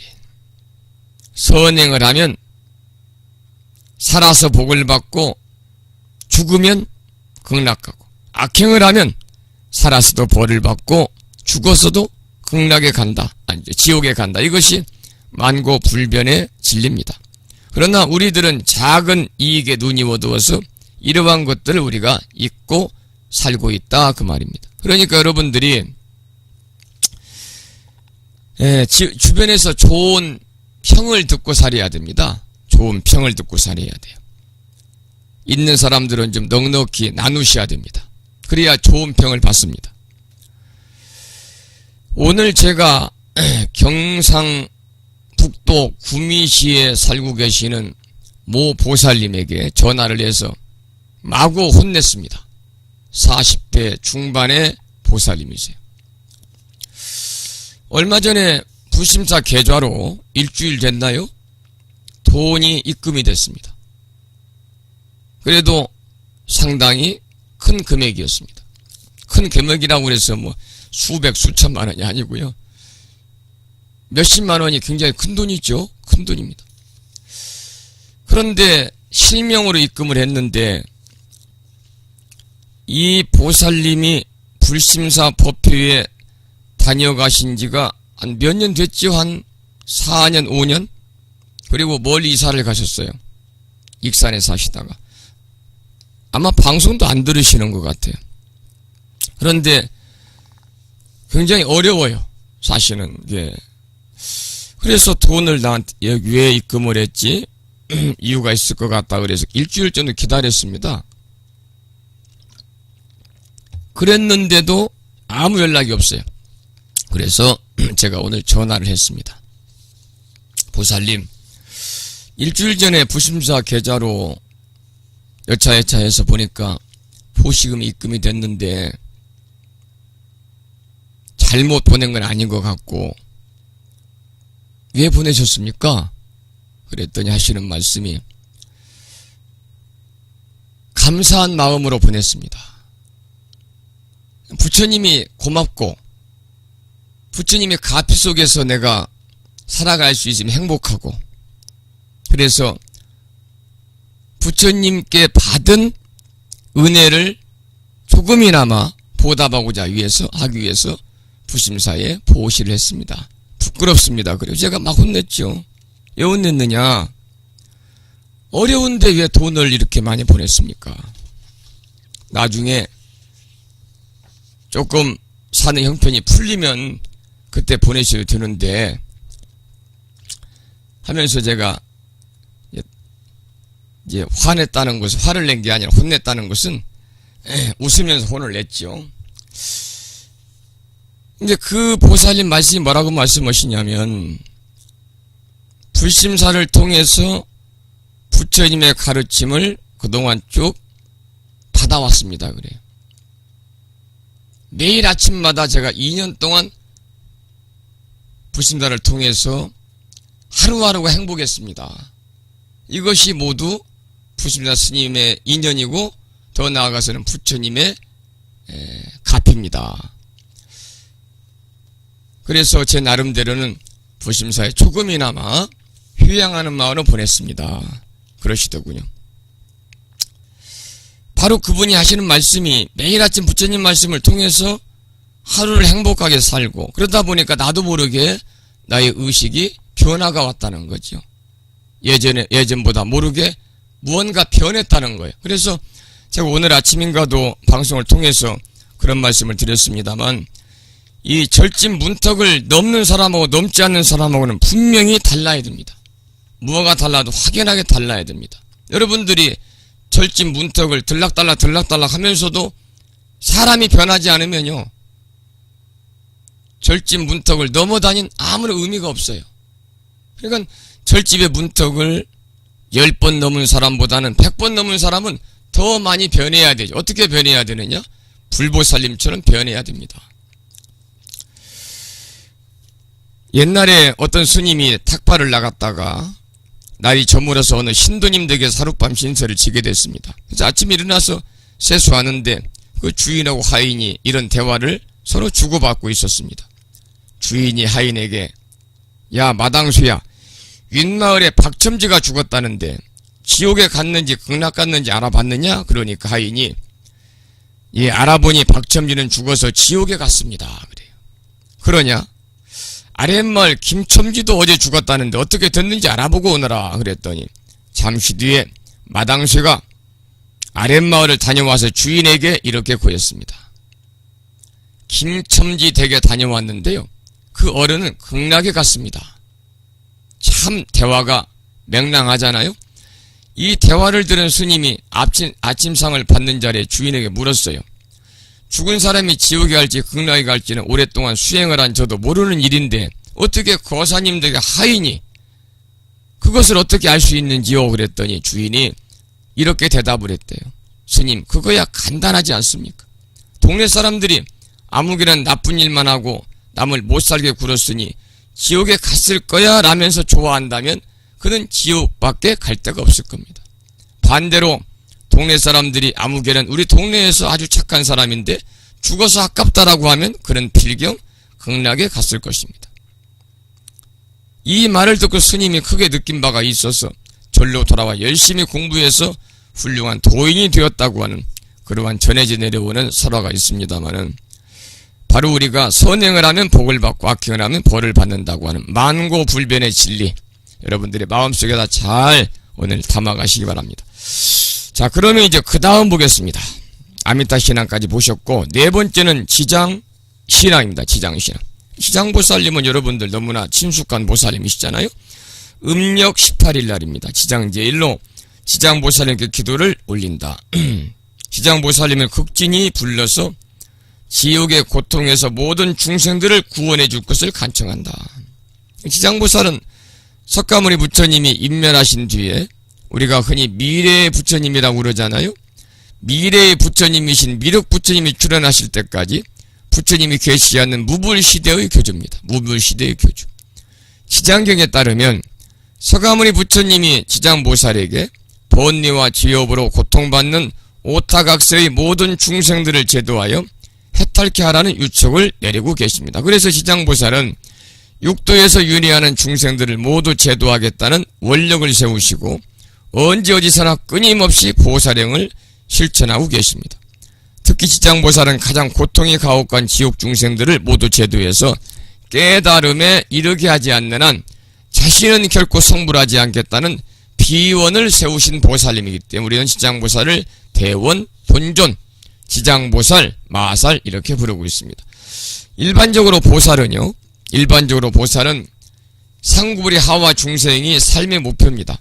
선행을 하면 살아서 복을 받고 죽으면 극락가고, 악행을 하면 살아서도 벌을 받고 죽어서도 극락에 간다, 아니 지옥에 간다. 이것이 만고불변의 진리입니다. 그러나 우리들은 작은 이익에 눈이 어두워서 이러한 것들을 우리가 잊고 살고 있다, 그 말입니다. 그러니까 여러분들이 주변에서 좋은 평을 듣고 살아야 됩니다. 좋은 평을 듣고 살아야 돼요. 있는 사람들은 좀 넉넉히 나누셔야 됩니다. 그래야 좋은 평을 받습니다. 오늘 제가 경상북도 구미시에 살고 계시는 모 보살님에게 전화를 해서 마구 혼냈습니다. 40대 중반의 보살님이세요. 얼마 전에 부심사 계좌로 일주일 됐나요? 돈이 입금이 됐습니다. 그래도 상당히 큰 금액이었습니다. 큰 금액이라고 해서 뭐 수백 수천만 원이 아니고요. 몇십만 원이 굉장히 큰 돈이죠. 큰 돈입니다. 그런데 실명으로 입금을 했는데 이 보살님이 불심사 법회에 다녀가신 지가 한 몇 년 됐죠? 한 4년, 5년? 그리고 멀리 이사를 가셨어요. 익산에 사시다가. 아마 방송도 안 들으시는 것 같아요. 그런데 굉장히 어려워요. 사실은. 예. 그래서 돈을 나한테 왜 입금을 했지? 이유가 있을 것 같다. 그래서 일주일 정도 기다렸습니다. 그랬는데도 아무 연락이 없어요. 그래서 제가 오늘 전화를 했습니다. 보살님, 일주일 전에 부심사 계좌로 여차여차해서 보니까 보시금이 입금이 됐는데 잘못 보낸 건 아닌 것 같고 왜 보내셨습니까? 그랬더니 하시는 말씀이 감사한 마음으로 보냈습니다. 부처님이 고맙고 부처님의 가피 속에서 내가 살아갈 수 있으면 행복하고, 그래서 부처님께 받은 은혜를 조금이나마 보답하고자 하기 위해서 부심사에 보시를 했습니다. 부끄럽습니다. 그래서 제가 막 혼냈죠. 왜 혼냈느냐? 어려운데 왜 돈을 이렇게 많이 보냈습니까? 나중에 조금 사는 형편이 풀리면 그때 보내셔도 되는데 하면서 제가 이제 화냈다는 것은, 화를 낸 게 아니라 혼냈다는 것은 웃으면서 혼을 냈죠. 이제 그 보살님 말씀이 뭐라고 말씀하시냐면 불심사를 통해서 부처님의 가르침을 그동안 쭉 받아왔습니다. 그래요. 매일 아침마다 제가 2년 동안 불심사를 통해서 하루하루가 행복했습니다. 이것이 모두 불심사 스님의 인연이고 더 나아가서는 부처님의 값입니다. 그래서 제 나름대로는 불심사에 조금이나마 휴양하는 마음으로 보냈습니다. 그러시더군요. 바로 그분이 하시는 말씀이 매일 아침 부처님 말씀을 통해서 하루를 행복하게 살고, 그러다 보니까 나도 모르게 나의 의식이 변화가 왔다는 거죠. 예전보다 모르게 무언가 변했다는 거예요. 그래서 제가 오늘 아침인가도 방송을 통해서 그런 말씀을 드렸습니다만, 이 절집 문턱을 넘는 사람하고 넘지 않는 사람하고는 분명히 달라야 됩니다. 무엇가 달라도 확연하게 달라야 됩니다. 여러분들이 절집 문턱을 들락달락 하면서도 사람이 변하지 않으면요, 절집 문턱을 넘어다닌 아무런 의미가 없어요. 그러니까 절집의 문턱을 10번 넘은 사람보다는 100번 넘은 사람은 더 많이 변해야 되죠. 어떻게 변해야 되느냐? 불보살님처럼 변해야 됩니다. 옛날에 어떤 스님이 탁발을 나갔다가 날이 저물어서 어느 신도님 댁에 하룻밤 신세를 지게 됐습니다. 그래서 아침에 일어나서 세수하는데 그 주인하고 하인이 이런 대화를 서로 주고받고 있었습니다. 주인이 하인에게, 야 마당수야, 윗마을에 박첨지가 죽었다는데 지옥에 갔는지 극락 갔는지 알아봤느냐? 그러니까 하인이 예, 알아보니 박첨지는 죽어서 지옥에 갔습니다. 그래요. 그러냐? 아랫마을 김첨지도 어제 죽었다는데 어떻게 됐는지 알아보고 오너라. 그랬더니 잠시 뒤에 마당쇠가 아랫마을을 다녀와서 주인에게 이렇게 고했습니다. 김첨지 댁에 다녀왔는데요. 그 어른은 극락에 갔습니다. 참 대화가 맹랑하잖아요. 이 대화를 들은 스님이 아침상을 받는 자리에 주인에게 물었어요. 죽은 사람이 지옥에 갈지 극락에 갈지는 오랫동안 수행을 한 저도 모르는 일인데 어떻게 거사님 댁의 하인이 그것을 어떻게 알 수 있는지요? 그랬더니 주인이 이렇게 대답을 했대요. 스님, 그거야 간단하지 않습니까? 동네 사람들이 아무개는 나쁜 일만 하고 남을 못살게 굴었으니 지옥에 갔을 거야 라면서 좋아한다면 그는 지옥밖에 갈 데가 없을 겁니다. 반대로 동네 사람들이 아무개는 우리 동네에서 아주 착한 사람인데 죽어서 아깝다라고 하면 그는 필경 극락에 갔을 것입니다. 이 말을 듣고 스님이 크게 느낀 바가 있어서 절로 돌아와 열심히 공부해서 훌륭한 도인이 되었다고 하는 그러한 전해져 내려오는 설화가 있습니다마는 바로 우리가 선행을 하면 복을 받고 악행을 하면 벌을 받는다고 하는 만고불변의 진리, 여러분들의 마음속에다 잘 오늘 담아가시기 바랍니다. 자, 그러면 이제 그 다음 보겠습니다. 아미타 신앙까지 보셨고, 네 번째는 지장신앙입니다. 지장신앙. 지장보살님은 여러분들 너무나 친숙한 보살님이시잖아요. 음력 18일 날입니다. 지장제일로 지장보살님께 기도를 올린다. 지장보살님을 극진히 불러서 지옥의 고통에서 모든 중생들을 구원해 줄 것을 간청한다. 지장보살은 석가모니 부처님이 인멸하신 뒤에 우리가 흔히 미래의 부처님이라고 그러잖아요. 미래의 부처님이신 미륵 부처님이 출현하실 때까지 부처님이 계시지 않는 무불시대의 교주입니다. 무불시대의 교주. 지장경에 따르면 석가모니 부처님이 지장보살에게 번뇌와 지업으로 고통받는 오타각세의 모든 중생들을 제도하여 해탈케 하라는 유척을 내리고 계십니다. 그래서 지장보살은 육도에서 윤회하는 중생들을 모두 제도하겠다는 원력을 세우시고 언제 어디서나 끊임없이 보살행을 실천하고 계십니다. 특히 지장보살은 가장 고통이 가혹한 지옥 중생들을 모두 제도해서 깨달음에 이르게 하지 않는 한 자신은 결코 성불하지 않겠다는 비원을 세우신 보살님이기 때문에 우리는 지장보살을 대원, 본존, 지장보살, 마살 이렇게 부르고 있습니다. 일반적으로 보살은 상구불이 하와 중생이 삶의 목표입니다.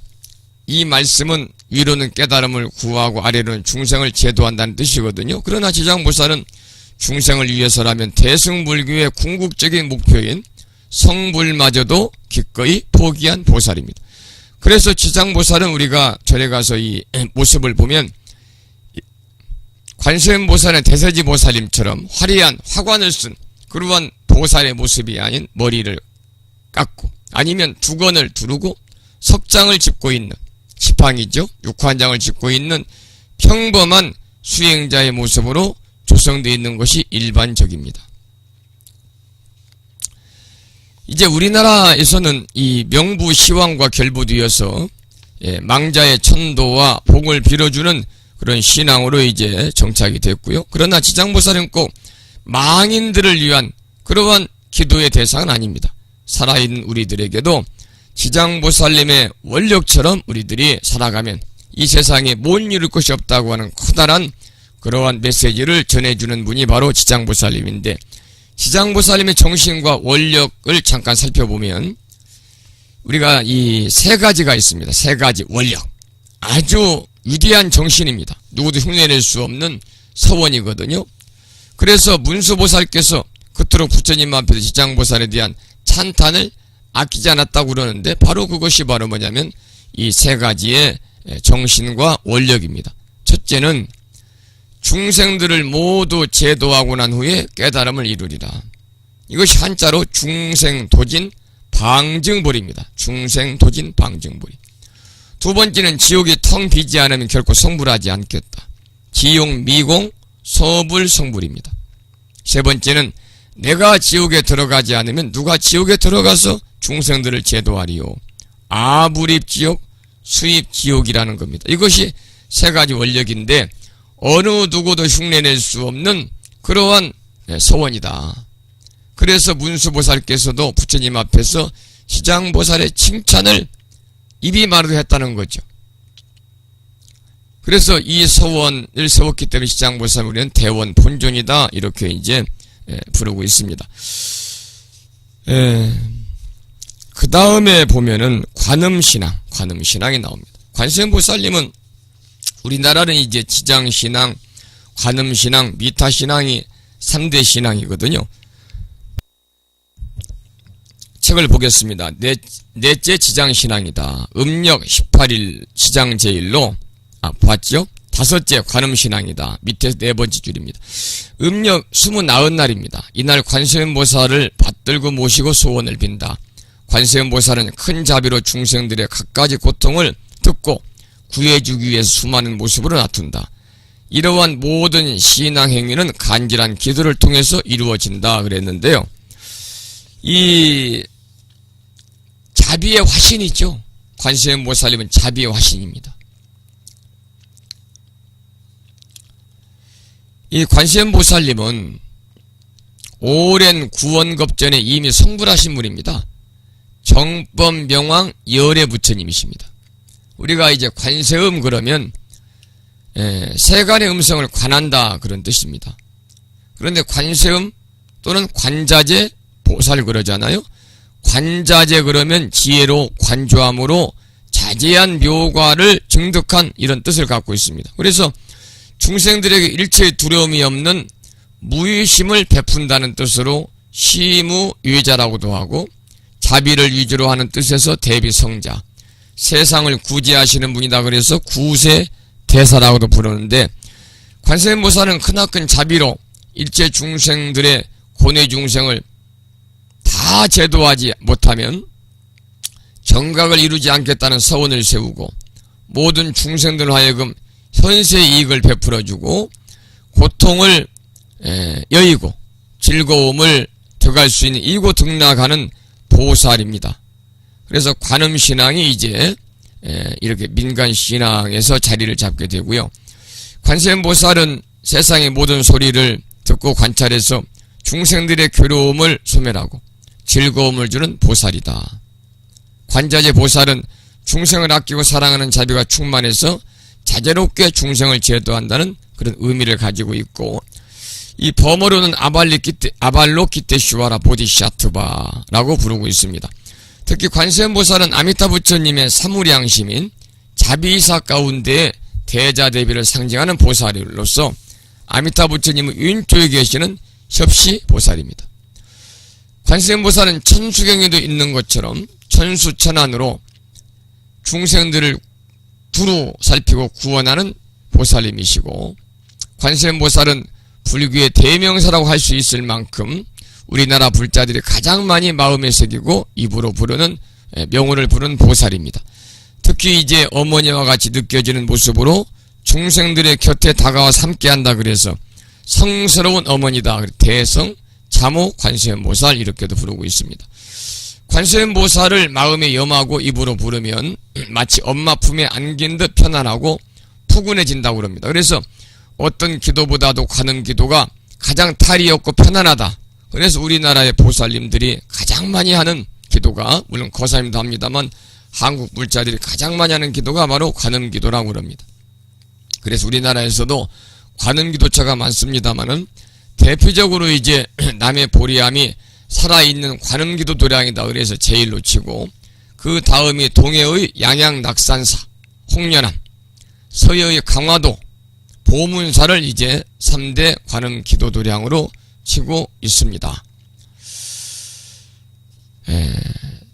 이 말씀은 위로는 깨달음을 구하고 아래로는 중생을 제도한다는 뜻이거든요. 그러나 지장보살은 중생을 위해서라면 대승불교의 궁극적인 목표인 성불마저도 기꺼이 포기한 보살입니다. 그래서 지장보살은 우리가 절에 가서 이 모습을 보면 관세음보살의 대세지보살님처럼 화려한 화관을 쓴 그러한 보살의 모습이 아닌 머리를 깎고 아니면 두건을 두르고 섭장을 짚고 있는 지팡이죠. 육환장을 짚고 있는 평범한 수행자의 모습으로 조성되어 있는 것이 일반적입니다. 이제 우리나라에서는 이 명부 시황과 결부되어서 망자의 천도와 복을 빌어주는 그런 신앙으로 이제 정착이 됐고요. 그러나 지장보살은 꼭 망인들을 위한 그러한 기도의 대상은 아닙니다. 살아있는 우리들에게도 지장보살님의 원력처럼 우리들이 살아가면 이 세상에 못 이룰 것이 없다고 하는 커다란 그러한 메시지를 전해주는 분이 바로 지장보살님인데, 지장보살님의 정신과 원력을 잠깐 살펴보면 우리가 이 세 가지가 있습니다. 세 가지 원력. 아주 위대한 정신입니다. 누구도 흉내낼 수 없는 서원이거든요. 그래서 문수보살께서 그토록 부처님 앞에서 지장보살에 대한 찬탄을 아끼지 않았다고 그러는데 바로 그것이 바로 뭐냐면 이 세 가지의 정신과 원력입니다. 첫째는 중생들을 모두 제도하고 난 후에 깨달음을 이루리라. 이것이 한자로 중생도진 방증불입니다. 중생도진 방증불이. 두 번째는 지옥이 텅 비지 않으면 결코 성불하지 않겠다. 지용 미공 서불성불입니다. 세 번째는 내가 지옥에 들어가지 않으면 누가 지옥에 들어가서 중생들을 제도하리요. 아불입지옥 수입 지옥이라는 겁니다. 이것이 세 가지 원력인데 어느 누구도 흉내낼 수 없는 그러한 서원이다. 그래서 문수보살께서도 부처님 앞에서 시장보살의 칭찬을 입이 마르도 했다는 거죠. 그래서 이 서원을 세웠기 때문에 시장보살 우리는 대원 본존이다 이렇게 이제 부르고 있습니다. 그 다음에 보면은 관음신앙이 나옵니다. 관세음보살님은 우리나라는 이제 지장신앙, 관음신앙, 미타신앙이 3대 신앙이거든요. 책을 보겠습니다. 넷째 지장신앙이다. 음력 18일 지장제일로 봤죠? 다섯째 관음신앙이다. 밑에 네 번째 줄입니다. 음력 29날입니다. 이날 관세음보살을 받들고 모시고 소원을 빈다. 관세음보살은 큰 자비로 중생들의 갖가지 고통을 듣고 구해주기 위해서 수많은 모습으로 나툰다. 이러한 모든 신앙행위는 간절한 기도를 통해서 이루어진다 그랬는데요. 이 자비의 화신이죠. 관세음보살님은 자비의 화신입니다. 이 관세음보살님은 오랜 구원겁전에 이미 성불하신 분입니다. 정법명왕 열애 부처님이십니다. 우리가 이제 관세음 그러면 세간의 음성을 관한다 그런 뜻입니다. 그런데 관세음 또는 관자재 보살 그러잖아요. 관자재 그러면 지혜로 관조함으로 자제한 묘과를 증득한 이런 뜻을 갖고 있습니다. 그래서 중생들에게 일체의 두려움이 없는 무의심을 베푼다는 뜻으로 시무유자라고도 하고 자비를 위주로 하는 뜻에서 대비성자, 세상을 구제하시는 분이다 그래서 구세대사라고도 부르는데 관세음보살은 크나큰 자비로 일체 중생들의 고뇌 중생을 다 제도하지 못하면 정각을 이루지 않겠다는 서원을 세우고 모든 중생들 하여금 현세 이익을 베풀어주고 고통을 여의고 즐거움을 득할 수 있는 이고득락하는 보살입니다. 그래서 관음신앙이 이제 이렇게 민간신앙에서 자리를 잡게 되고요. 관세음보살은 세상의 모든 소리를 듣고 관찰해서 중생들의 괴로움을 소멸하고 즐거움을 주는 보살이다. 관자재 보살은 중생을 아끼고 사랑하는 자비가 충만해서 자제롭게 중생을 제도한다는 그런 의미를 가지고 있고 이 범어로는 아발로키테슈와라 보디샤트바라고 부르고 있습니다. 특히 관세음보살은 아미타 부처님의 사무량심인 자비이사 가운데 대자대비를 상징하는 보살로서 아미타 부처님의 윤초에 계시는 협시보살입니다. 관세음보살은 천수경에도 있는 것처럼 천수천안으로 중생들을 두루 살피고 구원하는 보살님이시고 관세음보살은 불교의 대명사라고 할 수 있을 만큼 우리나라 불자들이 가장 많이 마음에 새기고 입으로 부르는 명호를 부르는 보살입니다. 특히 이제 어머니와 같이 느껴지는 모습으로 중생들의 곁에 다가와 함께한다 그래서 성스러운 어머니다. 대성 자모 관세음보살 이렇게도 부르고 있습니다. 관세음보살을 마음에 염하고 입으로 부르면 마치 엄마 품에 안긴 듯 편안하고 푸근해진다고 그럽니다. 그래서 어떤 기도보다도 관음 기도가 가장 탈이 없고 편안하다. 그래서 우리나라의 보살님들이 가장 많이 하는 기도가 물론 거사님도 합니다만 한국 불자들이 가장 많이 하는 기도가 바로 관음 기도라고 그럽니다. 그래서 우리나라에서도 관음 기도처가 많습니다만은 대표적으로 이제 남해 보리암이 살아있는 관음 기도 도량이다. 그래서 제일로 치고 그 다음이 동해의 양양낙산사, 홍련암, 서해의 강화도, 보문사를 이제 3대 관음 기도 도량으로 치고 있습니다.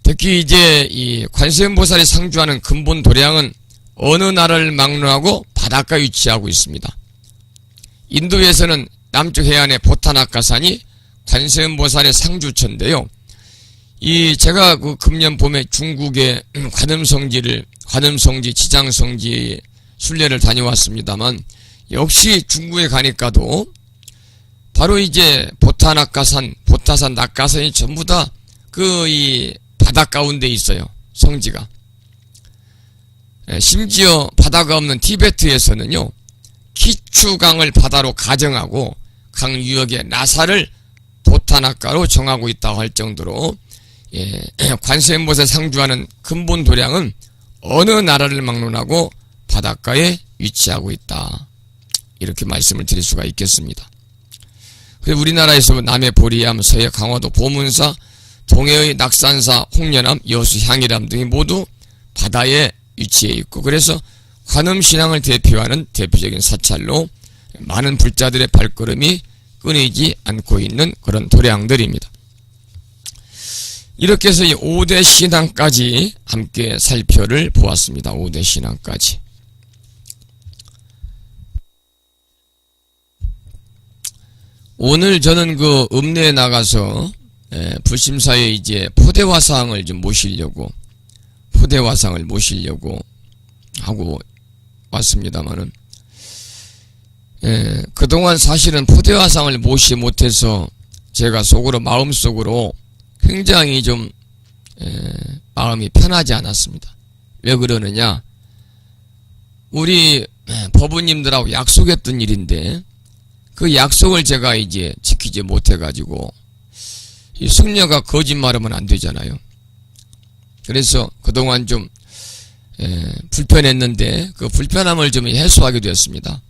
특히 이제 이 관세음보살이 상주하는 근본 도량은 어느 나라를 막론하고 바닷가에 위치하고 있습니다. 인도에서는 남쪽 해안의 보타나카산이 관세음보살의 상주처인데요. 이 제가 그 금년 봄에 중국의 관음성지, 지장성지 순례를 다녀왔습니다만 역시 중국에 가니까도 바로 이제 보타산 낙가산이 전부 다 그 이 바다 가운데 있어요. 성지가. 심지어 바다가 없는 티베트에서는요, 키추강을 바다로 가정하고 강 유역에 나사를 도탄학가로 정하고 있다고 할 정도로 관세음보살 상주하는 근본 도량은 어느 나라를 막론하고 바닷가에 위치하고 있다, 이렇게 말씀을 드릴 수가 있겠습니다. 그리고 우리나라에서 남해 보리암, 서해 강화도 보문사, 동해의 낙산사, 홍련암, 여수 향일암 등이 모두 바다에 위치해 있고, 그래서 관음신앙을 대표하는 대표적인 사찰로 많은 불자들의 발걸음이 끊이지 않고 있는 그런 도량들입니다. 이렇게 해서 이 5대 신앙까지 함께 살펴를 보았습니다. 5대 신앙까지. 오늘 저는 그 읍내에 나가서 불심사에 이제 포대화상을 좀 모시려고 하고 왔습니다만은, 그동안 사실은 포대화상을 모시지 못해서 제가 마음속으로 굉장히 좀 마음이 편하지 않았습니다. 왜 그러느냐, 우리 법우님들하고 약속했던 일인데 그 약속을 제가 이제 지키지 못해가지고, 이 승려가 거짓말하면 안 되잖아요. 그래서 그동안 좀 불편했는데 그 불편함을 좀 해소하게 되었습니다.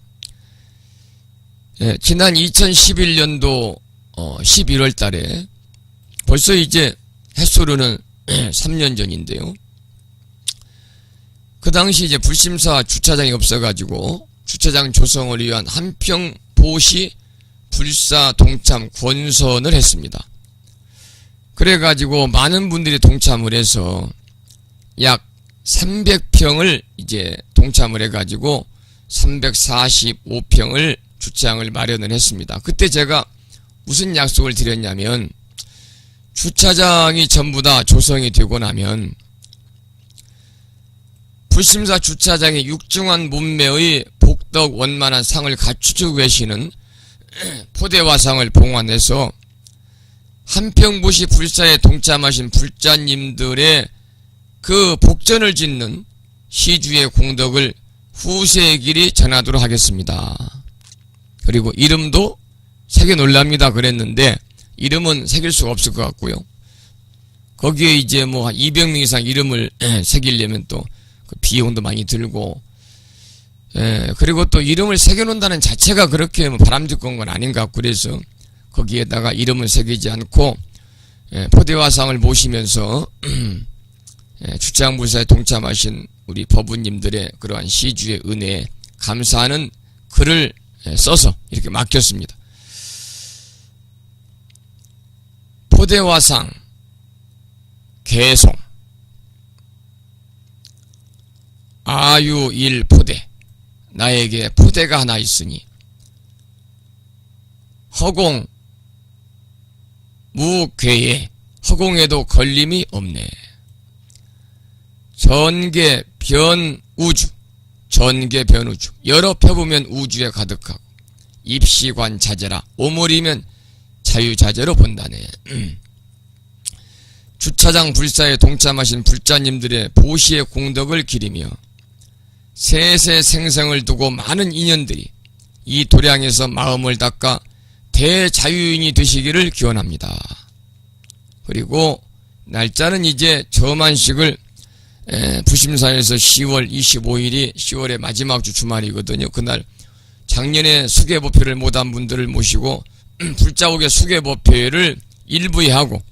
지난 2011년도 11월 달에 벌써 이제 햇수로는 3년 전인데요. 그 당시 이제 불심사 주차장이 없어가지고 주차장 조성을 위한 한평보시 불사 동참 권선을 했습니다. 그래가지고 많은 분들이 동참을 해서 약 300평을 이제 동참을 해가지고 345평을 주차장을 마련을 했습니다. 그때 제가 무슨 약속을 드렸냐면, 주차장이 전부 다 조성이 되고 나면 불심사 주차장에 육중한 문매의 복덕 원만한 상을 갖추고 계시는 포대화상을 봉안해서 한평보시 불사에 동참하신 불자님들의 그 복전을 짓는 시주의 공덕을 후세의 길이 전하도록 하겠습니다. 그리고 이름도 새겨놓으랍니다 그랬는데, 이름은 새길 수가 없을 것 같고요. 거기에 이제 뭐 한 200명 이상 이름을 새기려면 또 그 비용도 많이 들고, 그리고 또 이름을 새겨놓는다는 자체가 그렇게 뭐 바람직한 건 아닌 것 같고, 그래서 거기에다가 이름을 새기지 않고 포대화상을 모시면서 주차장불사에 동참하신 우리 법우님들의 그러한 시주의 은혜에 감사하는 글을 써서 이렇게 맡겼습니다. 포대화상 개송 아유일 포대, 나에게 포대가 하나 있으니 허공 무괴에 허공에도 걸림이 없네. 전개 변우주, 전개 변우주, 여러 펴보면 우주에 가득하고 입시관 자재라 오물이면 자유자재로 본다네. 주차장 불사에 동참하신 불자님들의 보시의 공덕을 기리며 세세 생생을 두고 많은 인연들이 이 도량에서 마음을 닦아 대자유인이 되시기를 기원합니다. 그리고 날짜는 이제 저만식을 부심사에서 10월 25일이 10월의 마지막 주 주말이거든요. 그날 작년에 수계법회를 못한 분들을 모시고 불자옥의 수계법회를 1부에 하고,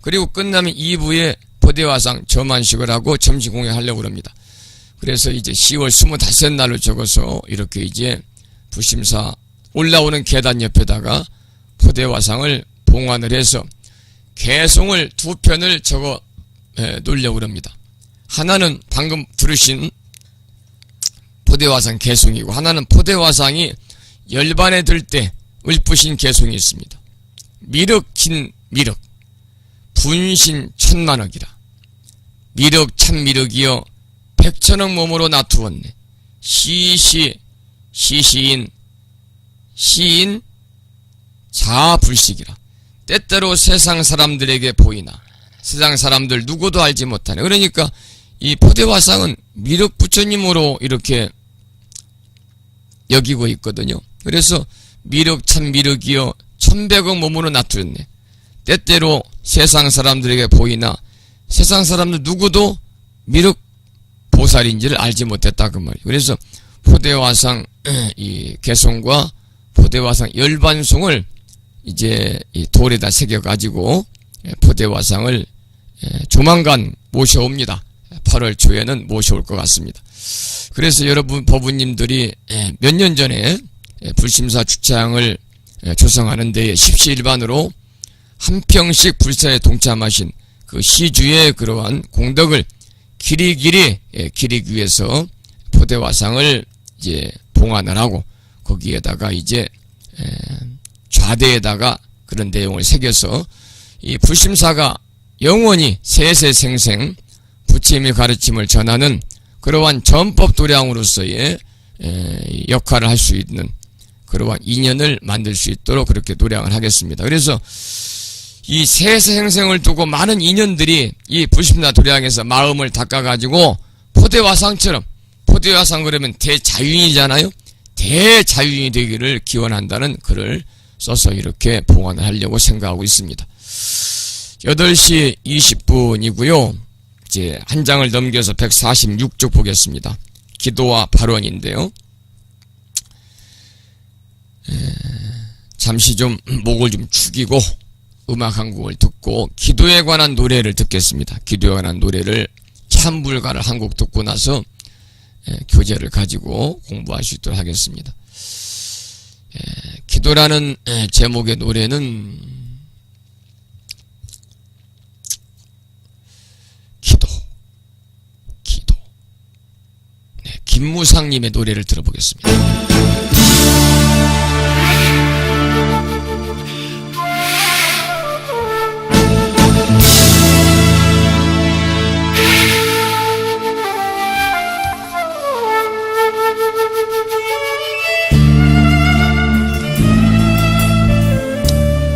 그리고 끝나면 2부에 포대화상 저만식을 하고 점심 공연하려고 합니다. 그래서 이제 10월 25날로 적어서 이렇게 이제 부심사 올라오는 계단 옆에다가 포대화상을 봉안을 해서 개송을 2편을 적어 놓으려고 합니다. 하나는 방금 들으신 포대화상 개송이고, 하나는 포대화상이 열반에 들 때 읊으신 개송이 있습니다. 미륵진 미륵 분신 천만억이라 미륵 참미륵이여 백천억 몸으로 나투었네. 시인 자불식이라 때때로 세상 사람들에게 보이나 세상 사람들 누구도 알지 못하네. 그러니까 이 포대화상은 미륵 부처님으로 이렇게 여기고 있거든요. 그래서 미륵 참 미륵이여 천백억 몸으로 나타났네. 때때로 세상 사람들에게 보이나 세상 사람들 누구도 미륵 보살인지를 알지 못했다 그 말이에요. 그래서 포대화상 이 개송과 포대화상 열반송을 이제 이 돌에다 새겨 가지고 포대화상을 조만간 모셔옵니다. 8월 초에는 모셔올 것 같습니다. 그래서 여러분 법우님들이 몇 년 전에 불심사 주차장을 조성하는 데에 십시일반으로 한 평씩 불사에 동참하신 그 시주의 그러한 공덕을 기리기 위해서 포대화상을 이제 봉안을 하고 거기에다가 이제 좌대에다가 그런 내용을 새겨서 이 불심사가 영원히 세세생생 부처님의 가르침을 전하는 그러한 전법 도량으로서의 역할을 할 수 있는 그러한 인연을 만들 수 있도록 그렇게 도량을 하겠습니다. 그래서 이 세세생생을 두고 많은 인연들이 이 불심사 도량에서 마음을 닦아가지고 포대화상처럼, 포대화상 그러면 대자유인이잖아요. 대자유인이 되기를 기원한다는 글을 써서 이렇게 봉안을 하려고 생각하고 있습니다. 8시 20분이고요. 이제 한 장을 넘겨서 146쪽 보겠습니다. 기도와 발언인데요. 잠시 좀 목을 좀 축이고 음악 한 곡을 듣고 기도에 관한 노래를 듣겠습니다. 기도에 관한 노래를 참불가를 한 곡 듣고 나서 교재를 가지고 공부할 수 있도록 하겠습니다. 기도라는 제목의 노래는 기도. 김무상님의 노래를 들어보겠습니다.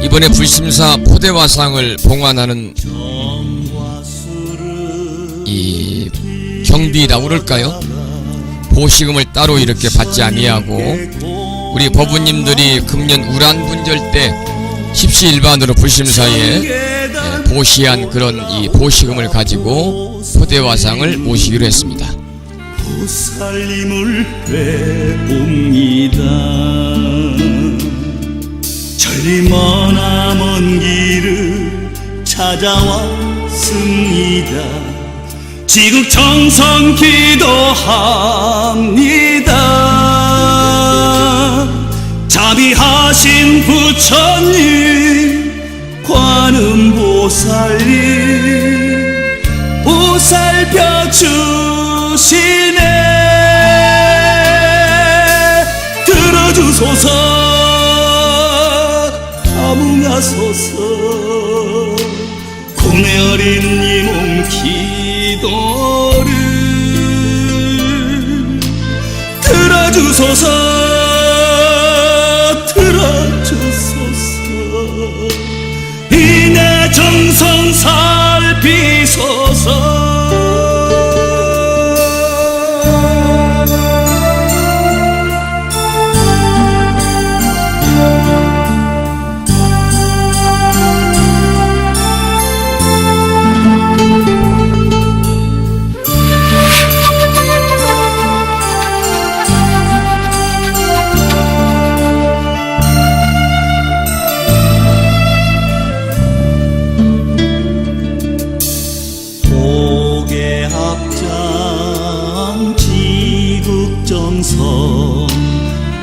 이번에 불심사 포대화상을 봉안하는 이 경비라고 그럴까요? 보시금을 따로 이렇게 받지 아니하고 우리 법우님들이 금년 우란분절 때 십시일반으로 불심사에 보시한 그런 이 보시금을 가지고 포대화상을 모시기로 했습니다. 보살님을 뵈옵니다. 저리 머나먼 길을 찾아왔습니다. 지극정성 기도합니다. 자비하신 부처님 관음보살님 보살펴 주시네. 들어주소서 아뭉하소서. 공내 어린 이 몸 기도를 들어주소서. 들어주소서. 이내 정성 살피소서.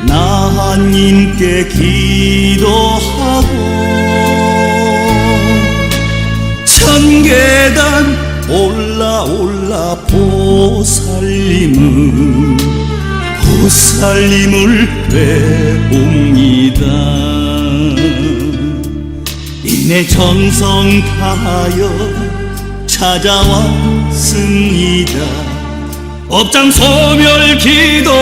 나하님께 기도하고 천계단 올라 보살님을 뵈옵니다. 이내 정성 다하여 찾아왔습니다. 업장 소멸 기도합니다.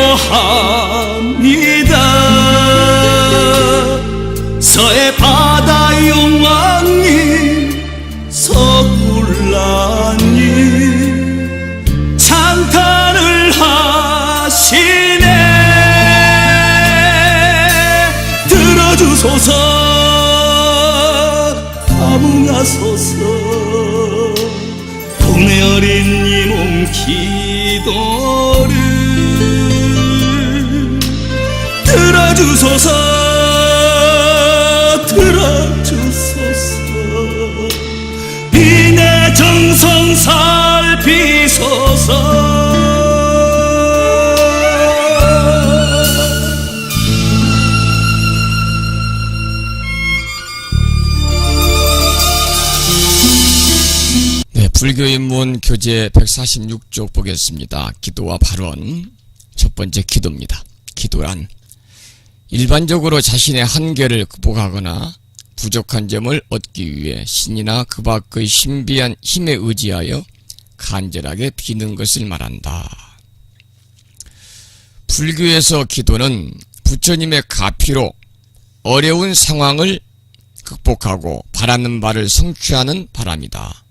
서해 바다 용왕님 서굴라님 들어주소서 감흥하소서 동네 어린 이 몸 기도를 들어주소서 들어주소서 이내 정성 살피소서 네, 불교인문 교재 146쪽 보겠습니다. 기도와 발언. 첫 번째 기도입니다. 기도란 일반적으로 자신의 한계를 극복하거나 부족한 점을 얻기 위해 신이나 그 밖의 신비한 힘에 의지하여 간절하게 비는 것을 말한다. 불교에서 기도는 부처님의 가피로 어려운 상황을 극복하고 바라는 바를 성취하는 바람이다.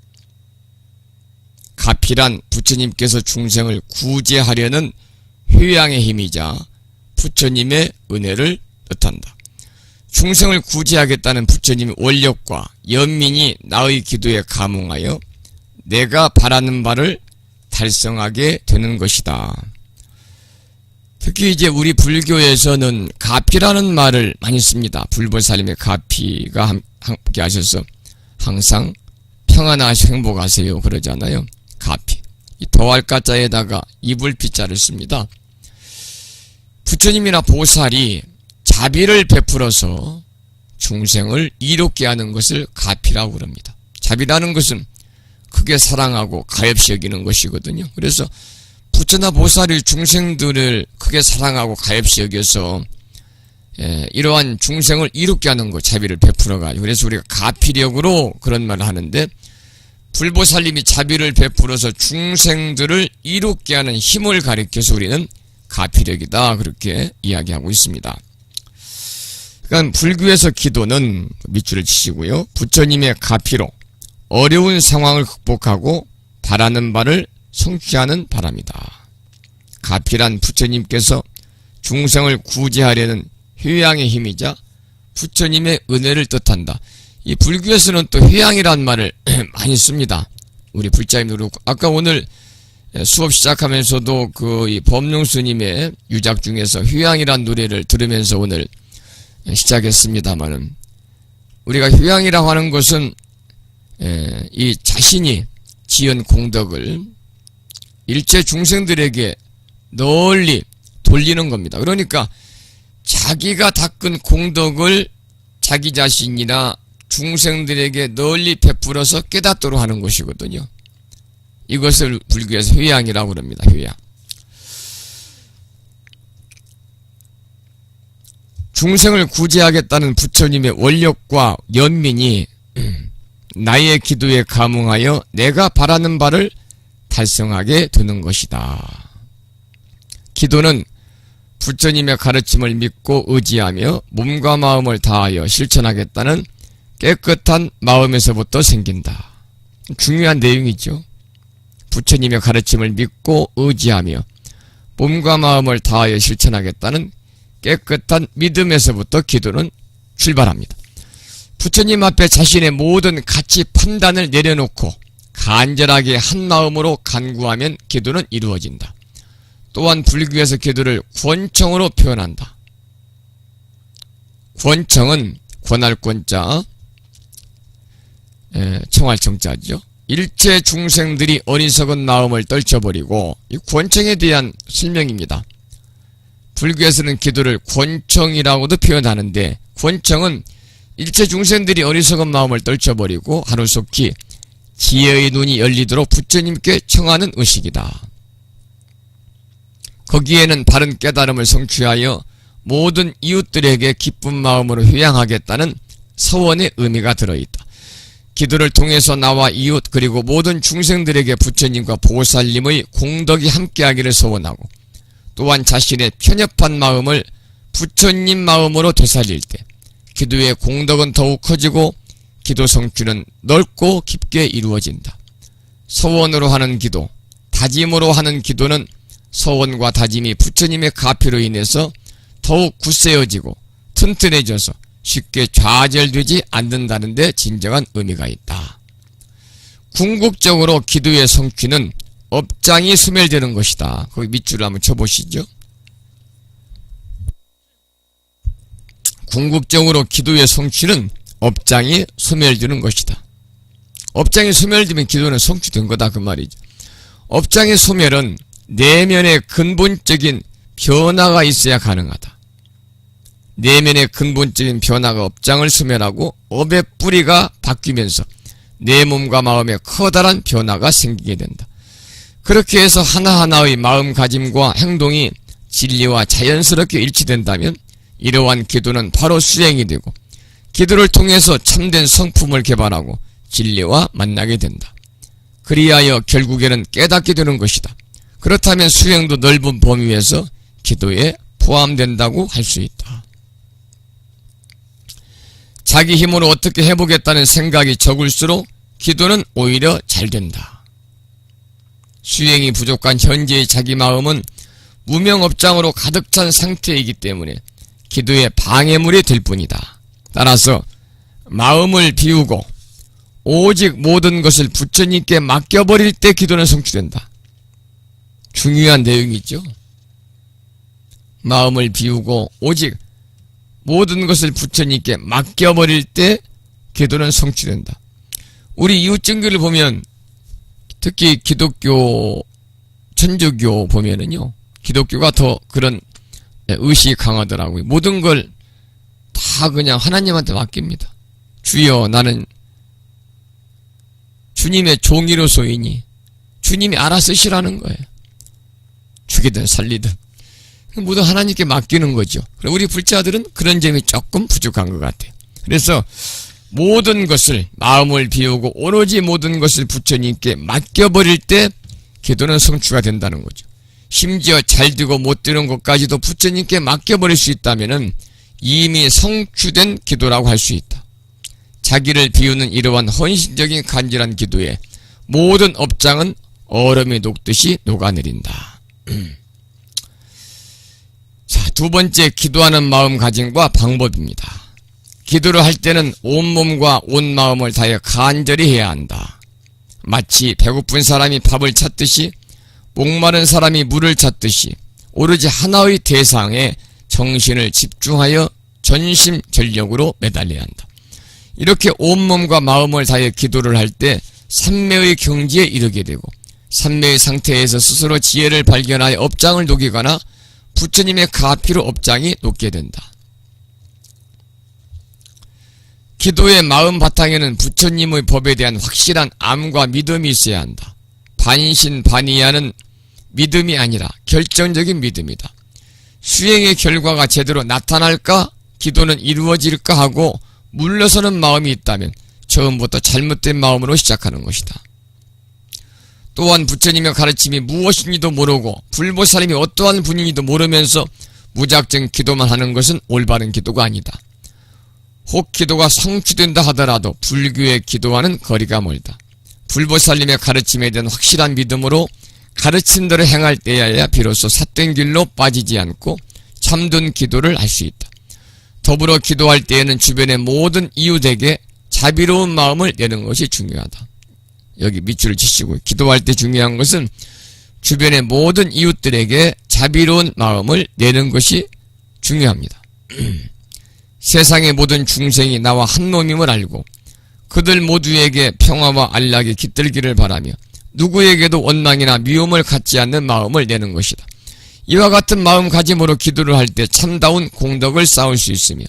가피란 부처님께서 중생을 구제하려는 효양의 힘이자 부처님의 은혜를 뜻한다. 중생을 구제하겠다는 부처님의 원력과 연민이 나의 기도에 감응하여 내가 바라는 바를 달성하게 되는 것이다. 특히 이제 우리 불교에서는 가피라는 말을 많이 씁니다. 불보살님의 가피가 함께 하셔서 항상 평안하시고 행복하세요 그러잖아요. 가피. 이 더할 가자에다가 이불피자를 씁니다. 부처님이나 보살이 자비를 베풀어서 중생을 이롭게 하는 것을 가피라고 그럽니다. 자비라는 것은 크게 사랑하고 가엾이 여기는 것이거든요. 그래서 부처나 보살이 중생들을 크게 사랑하고 가엾이 여겨서 이러한 중생을 이롭게 하는 것, 자비를 베풀어가지고 그래서 우리가 가피력으로 그런 말을 하는데 불보살님이 자비를 베풀어서 중생들을 이롭게 하는 힘을 가리켜서 우리는 가피력이다 그렇게 이야기하고 있습니다. 그러니까 불교에서 기도는 밑줄을 치시고요. 부처님의 가피로 어려운 상황을 극복하고 바라는 바를 성취하는 바람이다. 가피란 부처님께서 중생을 구제하려는 효양의 힘이자 부처님의 은혜를 뜻한다. 이 불교에서는 또 효양이란 말을 많이 씁니다. 우리 불자님도 그렇고 아까 오늘 수업 시작하면서도 이 법룡 스님의 유작 중에서 효양이란 노래를 들으면서 오늘 시작했습니다만은 우리가 효양이라고 하는 것은 이 자신이 지은 공덕을 일체 중생들에게 널리 돌리는 겁니다. 그러니까 자기가 닦은 공덕을 자기 자신이나 중생들에게 널리 베풀어서 깨닫도록 하는 것이거든요. 이것을 불교에서 효양이라고 합니다. 효양. 중생을 구제하겠다는 부처님의 원력과 연민이 나의 기도에 감응하여 내가 바라는 바를 달성하게 되는 것이다. 기도는 부처님의 가르침을 믿고 의지하며 몸과 마음을 다하여 실천하겠다는 깨끗한 마음에서부터 생긴다. 중요한 내용이죠. 부처님의 가르침을 믿고 의지하며 몸과 마음을 다하여 실천하겠다는 깨끗한 믿음에서부터 기도는 출발합니다. 부처님 앞에 자신의 모든 가치 판단을 내려놓고 간절하게 한 마음으로 간구하면 기도는 이루어진다. 또한 불교에서 기도를 권청으로 표현한다. 권청은 권할 권자, 청할 청자죠. 일체 중생들이 어리석은 마음을 떨쳐버리고 이 권청에 대한 설명입니다. 불교에서는 기도를 권청이라고도 표현하는데 권청은 일체 중생들이 어리석은 마음을 떨쳐버리고 하루속히 지혜의 눈이 열리도록 부처님께 청하는 의식이다. 거기에는 바른 깨달음을 성취하여 모든 이웃들에게 기쁜 마음으로 효양하겠다는 서원의 의미가 들어있다. 기도를 통해서 나와 이웃 그리고 모든 중생들에게 부처님과 보살님의 공덕이 함께하기를 소원하고 또한 자신의 편협한 마음을 부처님 마음으로 되살릴 때 기도의 공덕은 더욱 커지고 기도 성취는 넓고 깊게 이루어진다. 서원으로 하는 기도, 다짐으로 하는 기도는 서원과 다짐이 부처님의 가피로 인해서 더욱 굳세어지고 튼튼해져서 쉽게 좌절되지 않는다는 데 진정한 의미가 있다. 궁극적으로 기도의 성취는 업장이 소멸되는 것이다. 거기 밑줄을 한번 쳐보시죠. 궁극적으로 기도의 성취는 업장이 소멸되는 것이다. 업장이 소멸되면 기도는 성취된 거다 그 말이죠. 업장의 소멸은 내면의 근본적인 변화가 있어야 가능하다. 내면의 근본적인 변화가 업장을 소멸하고 업의 뿌리가 바뀌면서 내 몸과 마음에 커다란 변화가 생기게 된다. 그렇게 해서 하나하나의 마음가짐과 행동이 진리와 자연스럽게 일치된다면 이러한 기도는 바로 수행이 되고 기도를 통해서 참된 성품을 개발하고 진리와 만나게 된다. 그리하여 결국에는 깨닫게 되는 것이다. 그렇다면 수행도 넓은 범위에서 기도에 포함된다고 할 수 있다. 자기 힘으로 어떻게 해보겠다는 생각이 적을수록 기도는 오히려 잘 된다. 수행이 부족한 현재의 자기 마음은 무명업장으로 가득 찬 상태이기 때문에 기도의 방해물이 될 뿐이다. 따라서 마음을 비우고 오직 모든 것을 부처님께 맡겨버릴 때 기도는 성취된다. 중요한 내용이죠. 마음을 비우고 오직 모든 것을 부처님께 맡겨버릴 때 기도는 성취된다. 우리 이웃증교를 보면 특히 기독교, 천주교 보면은요, 기독교가 더 그런 의식이 강하더라고요. 모든 걸 다 그냥 하나님한테 맡깁니다. 주여, 나는 주님의 종이로소이니 주님이 알아 쓰시라는 거예요. 죽이든 살리든 모두 하나님께 맡기는 거죠. 우리 불자들은 그런 점이 조금 부족한 것 같아요. 그래서 모든 것을 마음을 비우고 오로지 모든 것을 부처님께 맡겨버릴 때 기도는 성취가 된다는 거죠. 심지어 잘 되고 못 되는 것까지도 부처님께 맡겨버릴 수 있다면은 이미 성취된 기도라고 할 수 있다. 자기를 비우는 이러한 헌신적인 간절한 기도에 모든 업장은 얼음이 녹듯이 녹아내린다. 자, 두 번째, 기도하는 마음가짐과 방법입니다. 기도를 할 때는 온몸과 온 마음을 다해 간절히 해야 한다. 마치 배고픈 사람이 밥을 찾듯이 목마른 사람이 물을 찾듯이 오로지 하나의 대상에 정신을 집중하여 전심전력으로 매달려야 한다. 이렇게 온몸과 마음을 다해 기도를 할 때 삼매의 경지에 이르게 되고 삼매의 상태에서 스스로 지혜를 발견하여 업장을 녹이거나 부처님의 가피로 업장이 녹게 된다. 기도의 마음 바탕에는 부처님의 법에 대한 확실한 암과 믿음이 있어야 한다. 반신반의하는 믿음이 아니라 결정적인 믿음이다. 수행의 결과가 제대로 나타날까, 기도는 이루어질까 하고 물러서는 마음이 있다면 처음부터 잘못된 마음으로 시작하는 것이다. 또한 부처님의 가르침이 무엇인지도 모르고 불보살님이 어떠한 분인지도 모르면서 무작정 기도만 하는 것은 올바른 기도가 아니다. 혹 기도가 성취된다 하더라도 불교의 기도와는 거리가 멀다. 불보살님의 가르침에 대한 확실한 믿음으로 가르침대로 행할 때여야 비로소 삿된 길로 빠지지 않고 참된 기도를 할 수 있다. 더불어 기도할 때에는 주변의 모든 이웃에게 자비로운 마음을 내는 것이 중요하다. 여기 밑줄을 치시고, 기도할 때 중요한 것은 주변의 모든 이웃들에게 자비로운 마음을 내는 것이 중요합니다. 세상의 모든 중생이 나와 한 놈임을 알고 그들 모두에게 평화와 안락이 깃들기를 바라며 누구에게도 원망이나 미움을 갖지 않는 마음을 내는 것이다. 이와 같은 마음가짐으로 기도를 할 때 참다운 공덕을 쌓을 수 있으며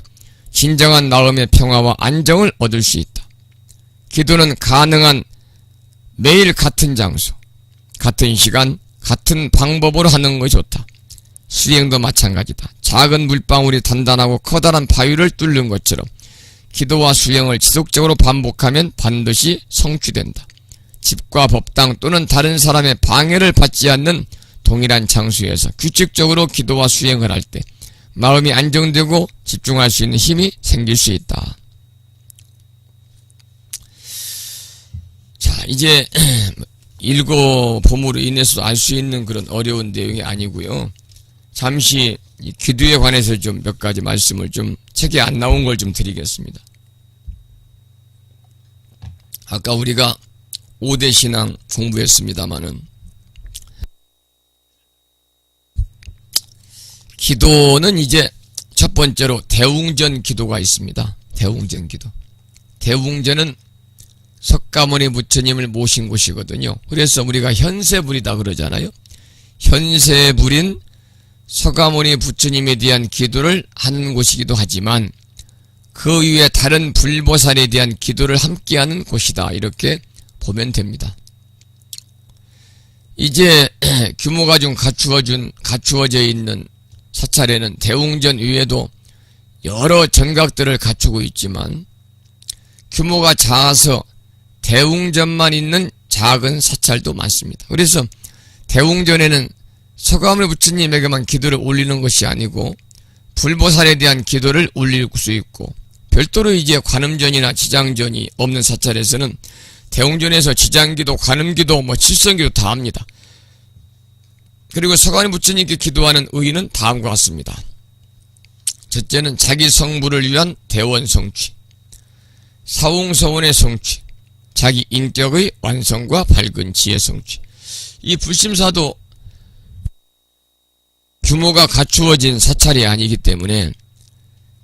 진정한 마음의 평화와 안정을 얻을 수 있다. 기도는 가능한 매일 같은 장소, 같은 시간, 같은 방법으로 하는 것이 좋다. 수행도 마찬가지다. 작은 물방울이 단단하고 커다란 바위를 뚫는 것처럼 기도와 수행을 지속적으로 반복하면 반드시 성취된다. 집과 법당 또는 다른 사람의 방해를 받지 않는 동일한 장소에서 규칙적으로 기도와 수행을 할 때 마음이 안정되고 집중할 수 있는 힘이 생길 수 있다. 자, 이제 읽어봄으로 인해서 알 수 있는 그런 어려운 내용이 아니고요. 잠시 이 기도에 관해서 좀 몇 가지 말씀을 좀 책에 안 나온 걸 좀 드리겠습니다. 아까 우리가 5대 신앙 공부했습니다마는 기도는 이제 첫 번째로 대웅전 기도가 있습니다. 대웅전 기도. 대웅전은 석가모니 부처님을 모신 곳이거든요. 그래서 우리가 현세불이다 그러잖아요. 현세불인 석가모니 부처님에 대한 기도를 하는 곳이기도 하지만 그 위에 다른 불보살에 대한 기도를 함께하는 곳이다. 이렇게 보면 됩니다. 이제 규모가 좀 갖추어져 있는 사찰에는 대웅전 위에도 여러 전각들을 갖추고 있지만 규모가 작아서 대웅전만 있는 작은 사찰도 많습니다. 그래서 대웅전에는 석가모니 부처님에게만 기도를 올리는 것이 아니고 불보살에 대한 기도를 올릴 수 있고 별도로 이제 관음전이나 지장전이 없는 사찰에서는 대웅전에서 지장기도, 관음기도, 칠성기도 다 합니다. 그리고 석가모니 부처님께 기도하는 의의는 다음과 같습니다. 첫째는 자기 성불을 위한 대원 성취, 사홍서원의 성취, 자기 인격의 완성과 밝은 지혜 성취. 이 불심사도 규모가 갖추어진 사찰이 아니기 때문에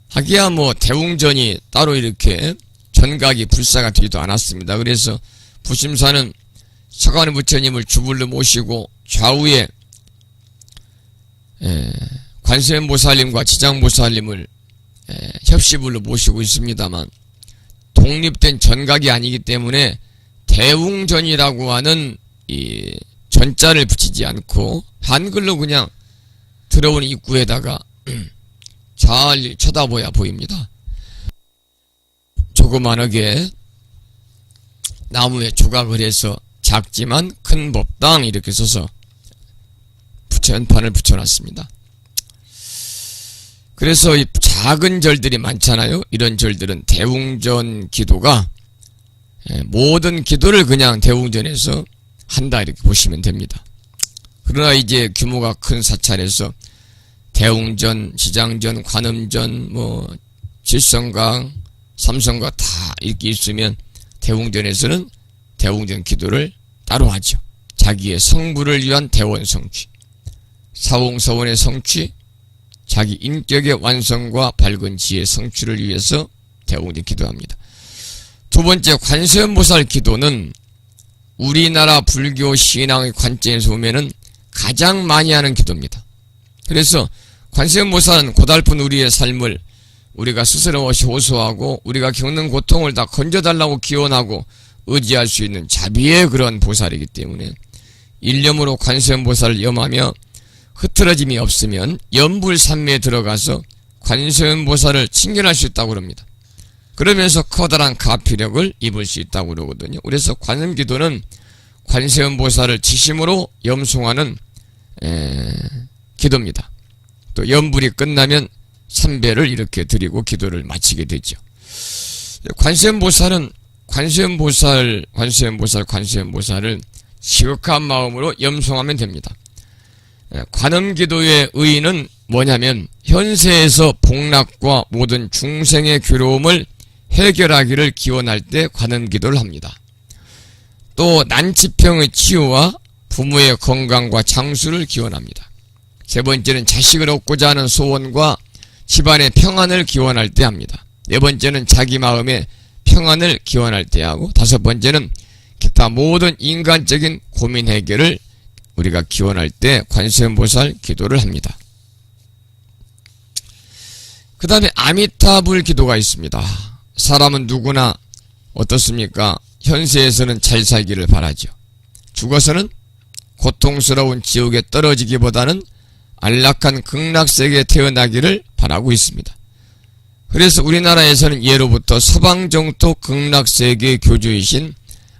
하기야 대웅전이 따로 이렇게 전각이 불사가 되지도 않았습니다. 그래서 불심사는 석가모니 부처님을 주불로 모시고 좌우에 관세음보살님과 지장보살님을 협시불로 모시고 있습니다만 독립된 전각이 아니기 때문에 대웅전이라고 하는 이 전자를 붙이지 않고 한글로 그냥 들어오는 입구에다가 잘 쳐다보야 보입니다. 조그만하게 나무에 조각을 해서 작지만 큰 법당 이렇게 써서 전판을 붙여놨습니다. 그래서 이 작은 절들이 많잖아요. 이런 절들은 대웅전 기도가 모든 기도를 그냥 대웅전에서 한다 이렇게 보시면 됩니다. 그러나 이제 규모가 큰 사찰에서 대웅전, 지장전, 관음전, 칠성강, 삼성강 다 이렇게 있으면 대웅전에서는 대웅전 기도를 따로 하죠. 자기의 성불을 위한 대원 성취, 사홍서원의 성취, 자기 인격의 완성과 밝은 지혜 성취를 위해서 대웅전 기도합니다. 두 번째, 관세음보살 기도는 우리나라 불교 신앙의 관점에서 보면은 가장 많이 하는 기도입니다. 그래서 관세음보살은 고달픈 우리의 삶을 우리가 스스럼 없이 호소하고 우리가 겪는 고통을 다 건져달라고 기원하고 의지할 수 있는 자비의 그런 보살이기 때문에 일념으로 관세음보살을 염하며 흐트러짐이 없으면 연불산매에 들어가서 관세음보살을 칭견할 수 있다고 그럽니다. 그러면서 커다란 가피력을 입을 수 있다고 그러거든요. 그래서 관음기도는 관세음보살을 지심으로 염송하는 기도입니다. 또 연불이 끝나면 삼배를 이렇게 드리고 기도를 마치게 되죠. 관세음보살은 관세음보살을 지극한 마음으로 염송하면 됩니다. 관음기도의 의의는 뭐냐면 현세에서 복락과 모든 중생의 괴로움을 해결하기를 기원할 때 관음기도를 합니다. 또 난치병의 치유와 부모의 건강과 장수를 기원합니다. 세 번째는 자식을 얻고자 하는 소원과 집안의 평안을 기원할 때 합니다. 네 번째는 자기 마음의 평안을 기원할 때 하고 다섯 번째는 기타 모든 인간적인 고민 해결을 우리가 기원할 때 관세음보살 기도를 합니다. 그 다음에 아미타불 기도가 있습니다. 사람은 누구나 어떻습니까? 현세에서는 잘 살기를 바라죠. 죽어서는 고통스러운 지옥에 떨어지기보다는 안락한 극락세계에 태어나기를 바라고 있습니다. 그래서 우리나라에서는 예로부터 서방정토 극락세계의 교주이신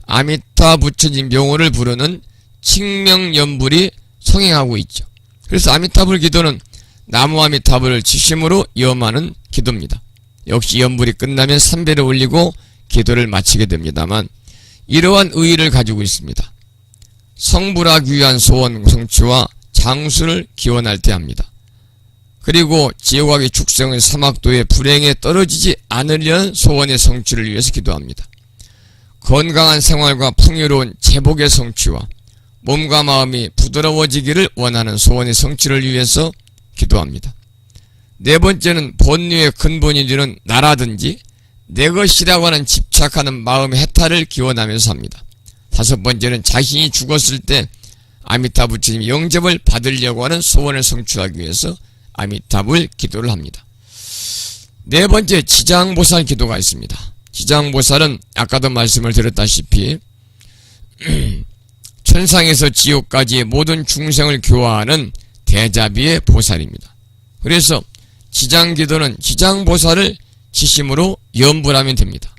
아미타 부처님 명호를 부르는 칭명연불이 성행하고 있죠. 그래서 아미타불 기도는 나무 아미타불을 지심으로 염하는 기도입니다. 역시 연불이 끝나면 삼배를 올리고 기도를 마치게 됩니다만 이러한 의의를 가지고 있습니다. 성불하기 위한 소원 성취와 장수를 기원할 때 합니다. 그리고 지옥악의 축생의 사막도에 불행에 떨어지지 않으려는 소원의 성취를 위해서 기도합니다. 건강한 생활과 풍요로운 제복의 성취와 몸과 마음이 부드러워지기를 원하는 소원의 성취를 위해서 기도합니다. 네 번째는 본류의 근본이 되는 나라든지 내 것이라고 하는 집착하는 마음의 해탈을 기원하면서 합니다. 다섯 번째는 자신이 죽었을 때 아미타 부처님 영접을 받으려고 하는 소원을 성취하기 위해서 아미타불 기도를 합니다. 네 번째, 지장보살 기도가 있습니다. 지장보살은 아까도 말씀을 드렸다시피 천상에서 지옥까지의 모든 중생을 교화하는 대자비의 보살입니다. 그래서 지장기도는 지장보살을 지심으로 염불하면 됩니다.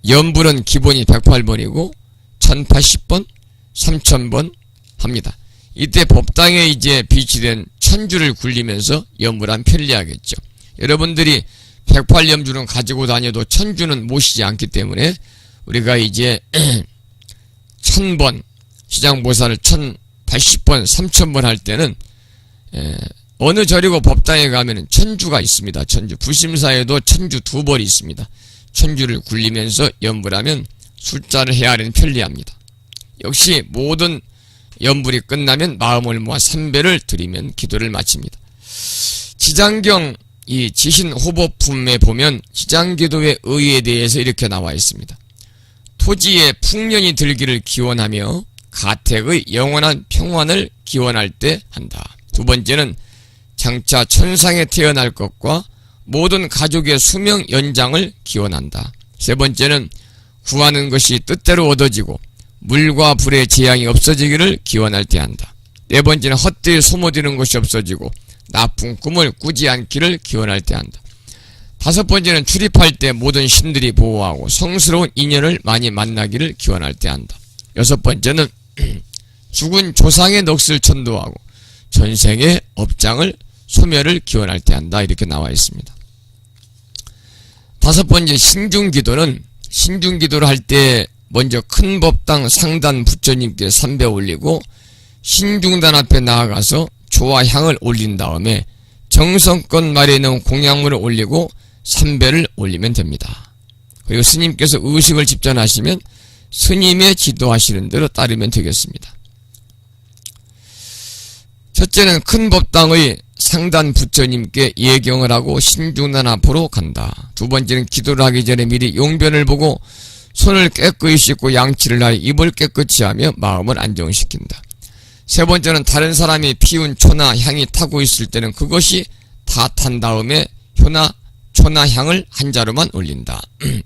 염불은 기본이 108번이고 1080번, 3000번 합니다. 이때 법당에 이제 비치된 천주를 굴리면서 염불하면 편리하겠죠. 여러분들이 108염주는 가지고 다녀도 천주는 모시지 않기 때문에 우리가 이제 1000번 지장보살을 1080번, 3000번 할 때는 어느 절이고 법당에 가면은 천주가 있습니다. 천주. 부심사에도 천주 2벌이 있습니다. 천주를 굴리면서 염불하면 숫자를 헤아리는 편리합니다. 역시 모든 염불이 끝나면 마음을 모아 3배를 드리면 기도를 마칩니다. 지장경 이 지신호법품에 보면 지장기도의 의의에 대해서 이렇게 나와 있습니다. 토지에 풍년이 들기를 기원하며 가택의 영원한 평안을 기원할 때 한다. 두 번째는 장차 천상에 태어날 것과 모든 가족의 수명 연장을 기원한다. 세 번째는 구하는 것이 뜻대로 얻어지고 물과 불의 재앙이 없어지기를 기원할 때 한다. 네 번째는 헛되이 소모되는 것이 없어지고 나쁜 꿈을 꾸지 않기를 기원할 때 한다. 다섯 번째는 출입할 때 모든 신들이 보호하고 성스러운 인연을 많이 만나기를 기원할 때 한다. 여섯 번째는 죽은 조상의 넋을 천도하고 전생의 업장을 소멸을 기원할 때 한다. 이렇게 나와 있습니다. 다섯 번째 신중기도는 신중기도를 할 때 먼저 큰 법당 상단 부처님께 3배 올리고 신중단 앞에 나아가서 조와 향을 올린 다음에 정성껏 마련해놓은 공양물을 올리고 3배를 올리면 됩니다. 그리고 스님께서 의식을 집전하시면 스님의 지도하시는 대로 따르면 되겠습니다. 첫째는 큰 법당의 상단 부처님께 예경을 하고 신중단 앞으로 간다. 두 번째는 기도를 하기 전에 미리 용변을 보고 손을 깨끗이 씻고 양치를 하여 입을 깨끗이 하며 마음을 안정시킨다. 세 번째는 다른 사람이 피운 초나 향이 타고 있을 때는 그것이 다 탄 다음에 초나 향을 한 자루만 올린다.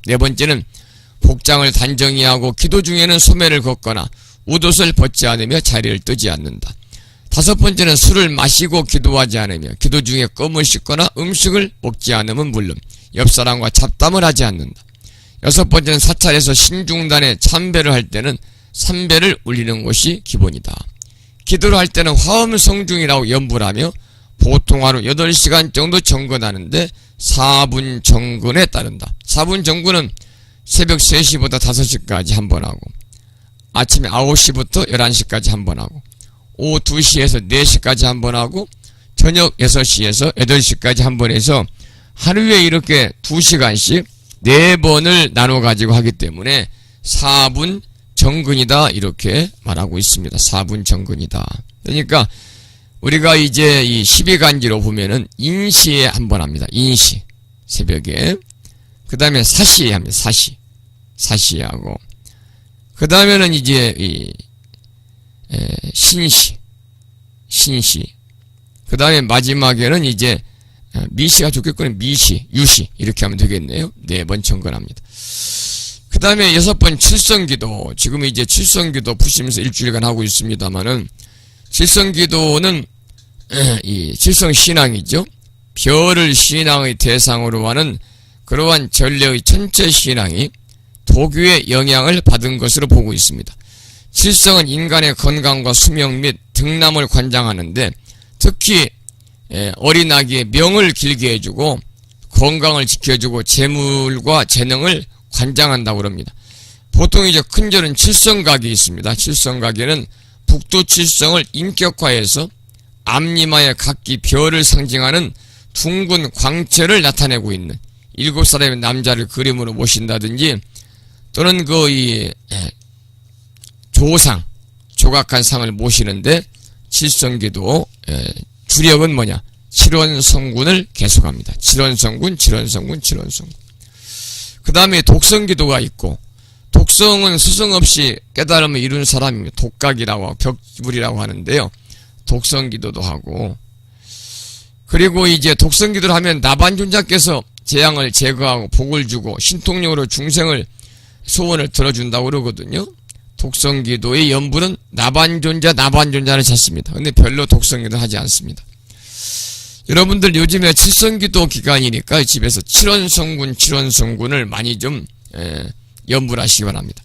네 번째는 복장을 단정히 하고 기도 중에는 소매를 걷거나 웃옷을 벗지 않으며 자리를 뜨지 않는다. 다섯 번째는 술을 마시고 기도하지 않으며 기도 중에 껌을 씹거나 음식을 먹지 않으면 물론 옆 사람과 잡담을 하지 않는다. 여섯 번째는 사찰에서 신중단에 참배를 할 때는 3배를 올리는 것이 기본이다. 기도를 할 때는 화엄성중이라고 염불하며 보통 하루 8시간 정도 정근하는데 4분 정근에 따른다. 4분 정근은 새벽 3시부터 5시까지 한 번 하고 아침에 9시부터 11시까지 한 번 하고 오후 2시에서 4시까지 한 번 하고 저녁 6시에서 8시까지 한 번 해서 하루에 이렇게 2시간씩 4번을 나눠 가지고 하기 때문에 4분 정근이다 이렇게 말하고 있습니다. 4분 정근이다. 그러니까 우리가 이제 이 12간지로 보면은 인시에 한 번 합니다. 인시 새벽에 그 다음에 사시에 합니다. 사시에 하고 그 다음에는 이제 이 신시 그 다음에 마지막에는 이제 미시가 좋겠군요. 미시, 유시 이렇게 하면 되겠네요. 4번 정근합니다. 그 다음에 6번 칠성기도. 지금 이제 칠성기도 푸시면서 일주일간 하고 있습니다만은 칠성기도는 이 칠성신앙이죠. 별을 신앙의 대상으로 하는 그러한 전례의 전체 신앙이 도교의 영향을 받은 것으로 보고 있습니다. 칠성은 인간의 건강과 수명 및 등남을 관장하는데 특히 어린 아기의 명을 길게 해주고 건강을 지켜주고 재물과 재능을 관장한다고 합니다. 보통 이제 큰절은 칠성각이 있습니다. 칠성각에는 북두 칠성을 인격화해서 앞니마의 각기 별을 상징하는 둥근 광채를 나타내고 있는 7사람의 남자를 그림으로 모신다든지, 또는 조상, 조각한 상을 모시는데 칠성기도 주력은 뭐냐? 칠원성군을 계속합니다. 칠원성군. 그 다음에 독성기도가 있고, 독성은 스승 없이 깨달음을 이룬 사람입니다. 독각이라고 하고 벽불이라고 하는데요. 독성기도도 하고, 그리고 이제 독성기도를 하면 나반존자께서 재앙을 제거하고 복을 주고 신통력으로 중생을 소원을 들어준다고 그러거든요. 독성기도의 연부는 나반존자를 찾습니다. 근데 별로 독성기도 하지 않습니다. 여러분들 요즘에 칠성기도 기간이니까 집에서 칠원성군을 많이 좀 연부를 하시기 바랍니다.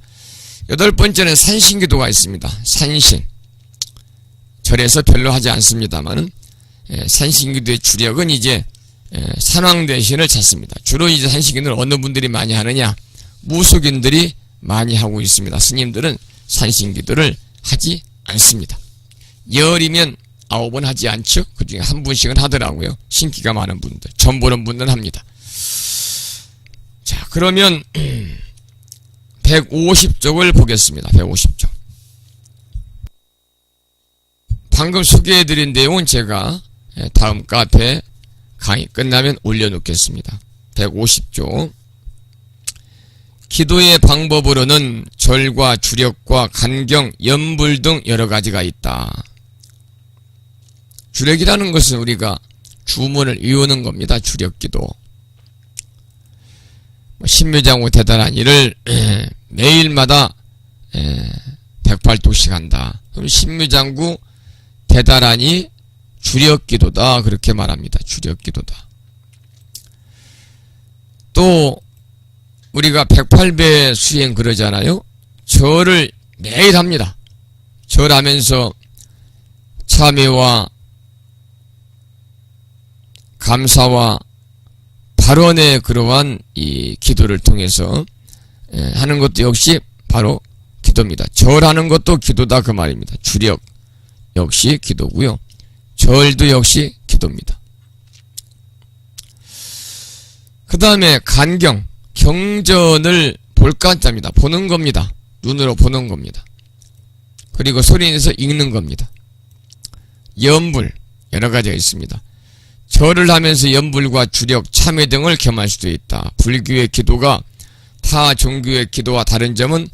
8번째는 산신기도가 있습니다. 산신. 절에서 별로 하지 않습니다만은 산신기도의 주력은 이제 산왕대신을 찾습니다. 주로 이제 산신기도를 어느 분들이 많이 하느냐? 무속인들이 많이 하고 있습니다. 스님들은 산신기도를 하지 않습니다. 열이면 9번 하지 않죠? 그 중에 한 분씩은 하더라고요. 신기가 많은 분들. 전 보는 분들은 합니다. 자, 그러면 150쪽을 보겠습니다. 150쪽. 방금 소개해드린 내용은 제가 다음 카페 강의 끝나면 올려놓겠습니다. 150쪽. 기도의 방법으로는 절과 주력과 간경, 연불 등 여러가지가 있다. 주력이라는 것은 우리가 주문을 이루는 겁니다. 주력기도. 신묘장구 대단한 일을 매일마다 108도씩 한다. 그럼 신묘장구 대단한이 주력기도다. 그렇게 말합니다. 주력기도다. 또 우리가 108배 수행 그러잖아요. 절을 매일 합니다. 절하면서 참회와 감사와 발언의 그러한 이 기도를 통해서 하는 것도 역시 바로 기도입니다. 절하는 것도 기도다 그 말입니다. 주력 역시 기도고요. 절도 역시 기도입니다. 그 다음에 간경, 경전을 볼까 한자입니다. 보는 겁니다. 눈으로 보는 겁니다. 그리고 소리내서 읽는 겁니다. 연불 여러 가지가 있습니다. 절을 하면서 연불과 주력, 참회 등을 겸할 수도 있다. 불교의 기도가 타 종교의 기도와 다른 점은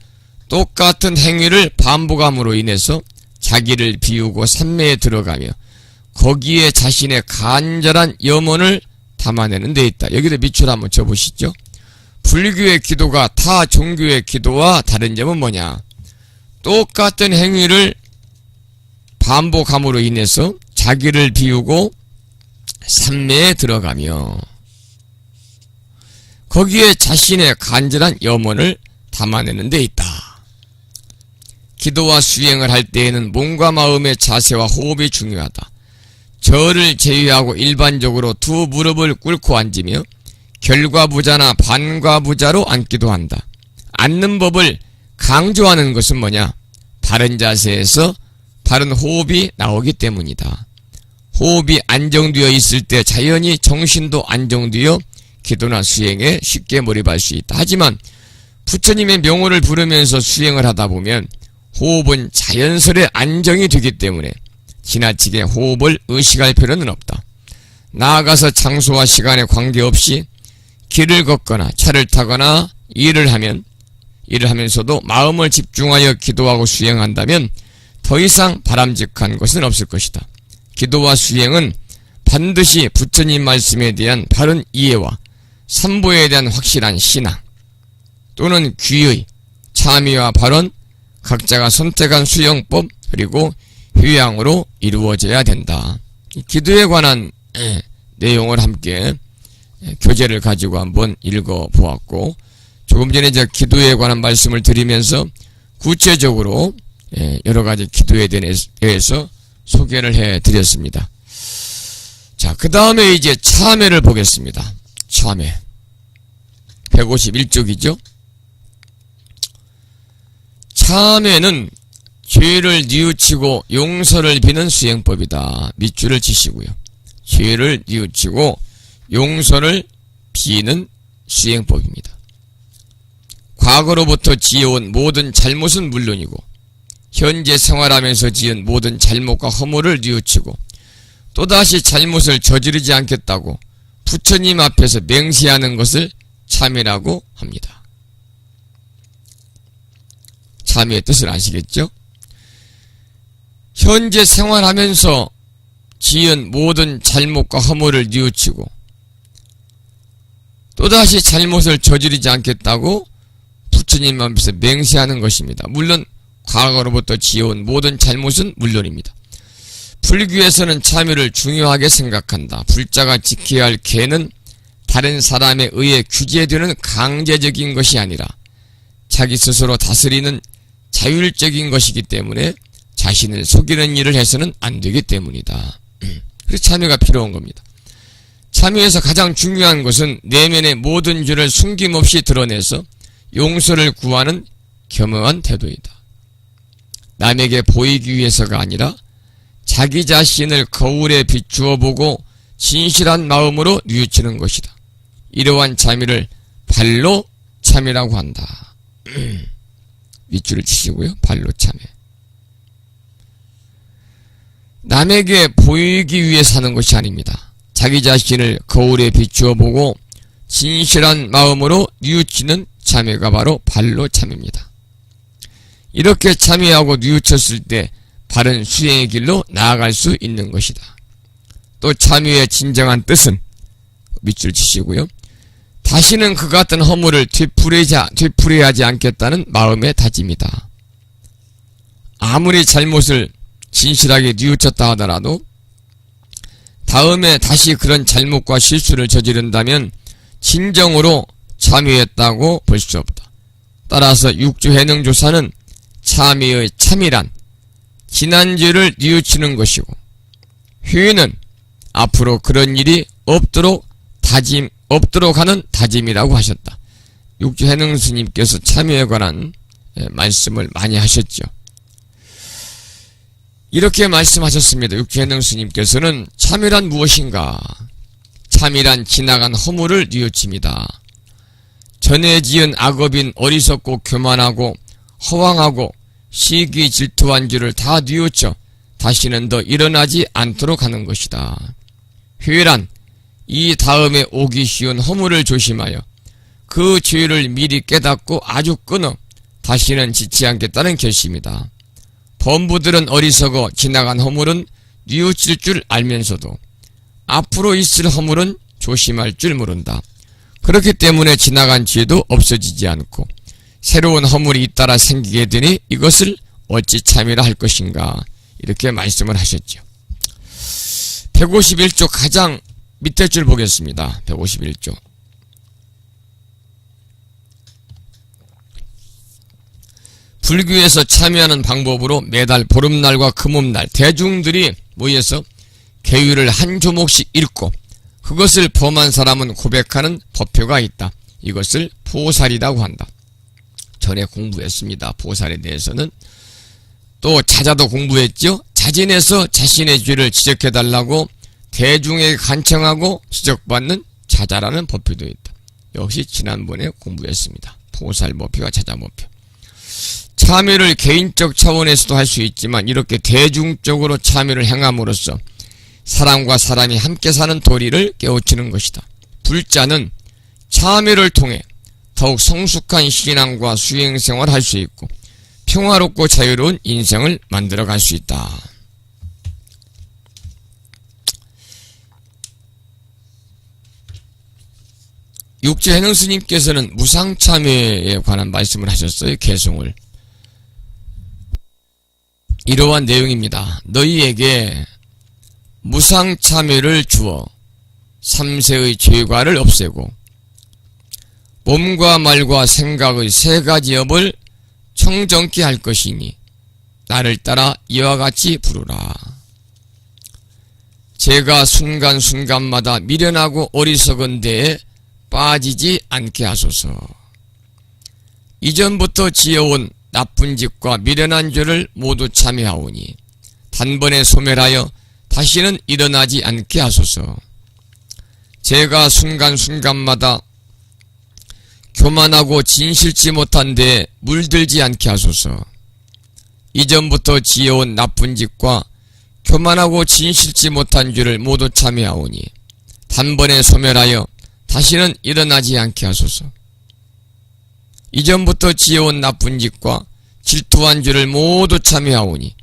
똑같은 행위를 반복함으로 인해서 자기를 비우고 산매에 들어가며 거기에 자신의 간절한 염원을 담아내는 데 있다. 여기도 밑줄 한번 쳐보시죠. 불교의 기도가 타 종교의 기도와 다른 점은 뭐냐? 똑같은 행위를 반복함으로 인해서 자기를 비우고 산매에 들어가며 거기에 자신의 간절한 염원을 담아내는 데 있다. 기도와 수행을 할 때에는 몸과 마음의 자세와 호흡이 중요하다. 절을 제외하고 일반적으로 두 무릎을 꿇고 앉으며 결과부자나 반과부자로 앉기도 한다. 앉는 법을 강조하는 것은 뭐냐? 바른 자세에서 바른 호흡이 나오기 때문이다. 호흡이 안정되어 있을 때 자연히 정신도 안정되어 기도나 수행에 쉽게 몰입할 수 있다. 하지만 부처님의 명호를 부르면서 수행을 하다 보면 호흡은 자연스레 안정이 되기 때문에 지나치게 호흡을 의식할 필요는 없다. 나아가서 장소와 시간에 관계없이 길을 걷거나 차를 타거나 일을 하면서도 마음을 집중하여 기도하고 수행한다면 더 이상 바람직한 것은 없을 것이다. 기도와 수행은 반드시 부처님 말씀에 대한 바른 이해와 삼보에 대한 확실한 신앙 또는 귀의, 참의와 발언, 각자가 선택한 수행법 그리고 휴양으로 이루어져야 된다. 기도에 관한 내용을 함께 교재를 가지고 한번 읽어보았고 조금 전에 제가 기도에 관한 말씀을 드리면서 구체적으로 여러가지 기도에 대해서 소개를 해드렸습니다. 자, 그 다음에 이제 참회를 보겠습니다. 참회 151쪽이죠. 참회는 죄를 뉘우치고 용서를 비는 수행법이다. 밑줄을 치시고요. 죄를 뉘우치고 용서를 비는 수행법입니다. 과거로부터 지어온 모든 잘못은 물론이고 현재 생활하면서 지은 모든 잘못과 허물을 뉘우치고 또다시 잘못을 저지르지 않겠다고 부처님 앞에서 맹세하는 것을 참회라고 합니다. 참회의 뜻을 아시겠죠? 현재 생활하면서 지은 모든 잘못과 허물을 뉘우치고 또다시 잘못을 저지르지 않겠다고 부처님 앞에서 맹세하는 것입니다. 물론 과거로부터 지어온 모든 잘못은 물론입니다. 불교에서는 참회를 중요하게 생각한다. 불자가 지켜야 할 계는 다른 사람에 의해 규제되는 강제적인 것이 아니라 자기 스스로 다스리는 자율적인 것이기 때문에 자신을 속이는 일을 해서는 안 되기 때문이다. 그래서 참회가 필요한 겁니다. 참회에서 가장 중요한 것은 내면의 모든 죄를 숨김없이 드러내서 용서를 구하는 겸허한 태도이다. 남에게 보이기 위해서가 아니라 자기 자신을 거울에 비추어 보고 진실한 마음으로 뉘우치는 것이다. 이러한 참회를 발로 참회라고 한다. 밑줄을 치시고요. 발로 참회. 남에게 보이기 위해서 하는 것이 아닙니다. 자기 자신을 거울에 비추어 보고 진실한 마음으로 뉘우치는 참회가 바로 발로 참회입니다. 이렇게 참회하고 뉘우쳤을 때 바른 수행의 길로 나아갈 수 있는 것이다. 또 참회의 진정한 뜻은 밑줄 치시고요. 다시는 그 같은 허물을 되풀이하지 않겠다는 마음의 다짐이다. 아무리 잘못을 진실하게 뉘우쳤다 하더라도 다음에 다시 그런 잘못과 실수를 저지른다면 진정으로 참회했다고 볼 수 없다. 따라서 육주해능조사는 참회의 참이란 지난 죄를 뉘우치는 것이고 회는 앞으로 그런 일이 없도록 하는 다짐이라고 하셨다. 육주해능 스님께서 참회에 관한 말씀을 많이 하셨죠. 이렇게 말씀하셨습니다. 육주해능 스님께서는 참회란 무엇인가? 참이란 지나간 허물을 뉘우칩니다. 전에 지은 악업인 어리석고 교만하고 허황하고 시기 질투한 죄를 다 뉘우쳐 다시는 더 일어나지 않도록 하는 것이다. 회란 이 다음에 오기 쉬운 허물을 조심하여 그 죄를 미리 깨닫고 아주 끊어 다시는 짓지 않겠다는 결심이다. 범부들은 어리석어 지나간 허물은 뉘우칠 줄 알면서도 앞으로 있을 허물은 조심할 줄 모른다. 그렇기 때문에 지나간 죄도 없어지지 않고 새로운 허물이 잇따라 생기게 되니 이것을 어찌 참이라 할 것인가, 이렇게 말씀을 하셨죠. 151조 가장 밑에 줄 보겠습니다. 151조. 불교에서 참여하는 방법으로 매달 보름날과 금음날 대중들이 모여서 계율을 한 조목씩 읽고 그것을 범한 사람은 고백하는 법표가 있다. 이것을 보살이라고 한다. 전에 공부했습니다. 보살에 대해서는. 또 자자도 공부했죠. 자진해서 자신의 죄를 지적해달라고 대중에게 간청하고 지적받는 자자라는 법표도 있다. 역시 지난번에 공부했습니다. 보살법표와 자자법표. 참여를 개인적 차원에서도 할 수 있지만 이렇게 대중적으로 참여를 행함으로써 사람과 사람이 함께 사는 도리를 깨우치는 것이다. 불자는 참여를 통해 더욱 성숙한 신앙과 수행생활을 할 수 있고 평화롭고 자유로운 인생을 만들어갈 수 있다. 육지해능 스님께서는 무상참회에 관한 말씀을 하셨어요. 개송을. 이러한 내용입니다. 너희에게 무상참회를 주어 3세의 죄과를 없애고 몸과 말과 생각의 3가지 업을 청정케 할 것이니 나를 따라 이와 같이 부르라. 제가 순간순간마다 미련하고 어리석은 데에 빠지지 않게 하소서. 이전부터 지어온 나쁜 짓과 미련한 죄를 모두 참여하오니 단번에 소멸하여 다시는 일어나지 않게 하소서. 제가 순간순간마다 교만하고 진실치 못한 데에 물들지 않게 하소서. 이전부터 지어온 나쁜 짓과 교만하고 진실치 못한 죄를 모두 참여하오니 단번에 소멸하여 다시는 일어나지 않게 하소서. 이전부터 지어온 나쁜 짓과 질투한 죄를 모두 참여하오니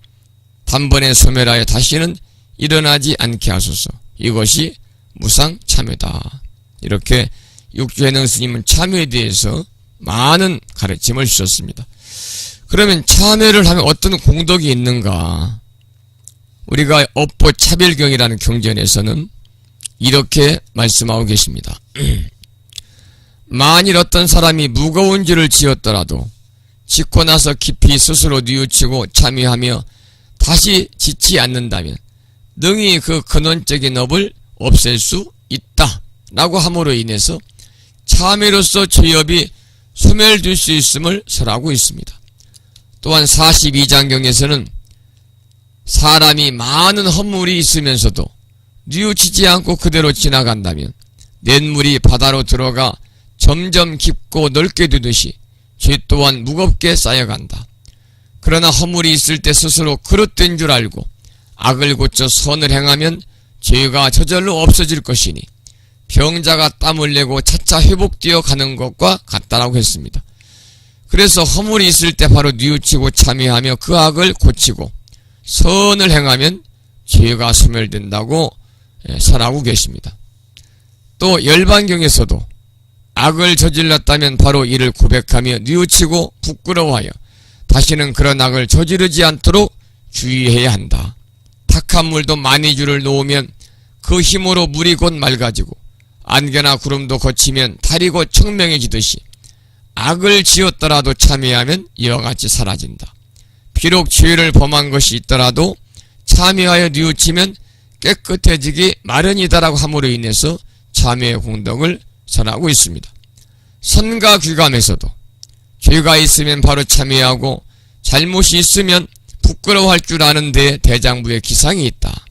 단번에 소멸하여 다시는 일어나지 않게 하소서. 이것이 무상참회다. 이렇게 육주해능 스님은 참회에 대해서 많은 가르침을 주셨습니다. 그러면 참회를 하면 어떤 공덕이 있는가? 우리가 업보 차별경이라는 경전에서는 이렇게 말씀하고 계십니다. 만일 어떤 사람이 무거운 죄를 지었더라도 짓고 나서 깊이 스스로 뉘우치고 참회하며 다시 짓지 않는다면 능히 그 근원적인 업을 없앨 수 있다 라고 함으로 인해서 참회로서 죄업이 소멸될 수 있음을 설하고 있습니다. 또한 42장경에서는 사람이 많은 헛물이 있으면서도 뉘우치지 않고 그대로 지나간다면 냇물이 바다로 들어가 점점 깊고 넓게 되듯이 죄 또한 무겁게 쌓여간다. 그러나 허물이 있을 때 스스로 그릇된 줄 알고 악을 고쳐 선을 행하면 죄가 저절로 없어질 것이니 병자가 땀을 내고 차차 회복되어 가는 것과 같다라고 했습니다. 그래서 허물이 있을 때 바로 뉘우치고 참회하며 그 악을 고치고 선을 행하면 죄가 소멸된다고 설하고 계십니다. 또 열반경에서도 악을 저질렀다면 바로 이를 고백하며 뉘우치고 부끄러워하여 다시는 그런 악을 저지르지 않도록 주의해야 한다. 탁한 물도 많이 줄을 놓으면 그 힘으로 물이 곧 맑아지고 안개나 구름도 거치면 달이 곧 청명해지듯이 악을 지었더라도 참회하면 이와 같이 사라진다. 비록 죄를 범한 것이 있더라도 참회하여 뉘우치면 깨끗해지기 마련이다라고 함으로 인해서 참회의 공덕을 설하고 있습니다. 선과 귀감에서도 죄가 있으면 바로 참회하고 잘못이 있으면 부끄러워할 줄 아는데 대장부의 기상이 있다.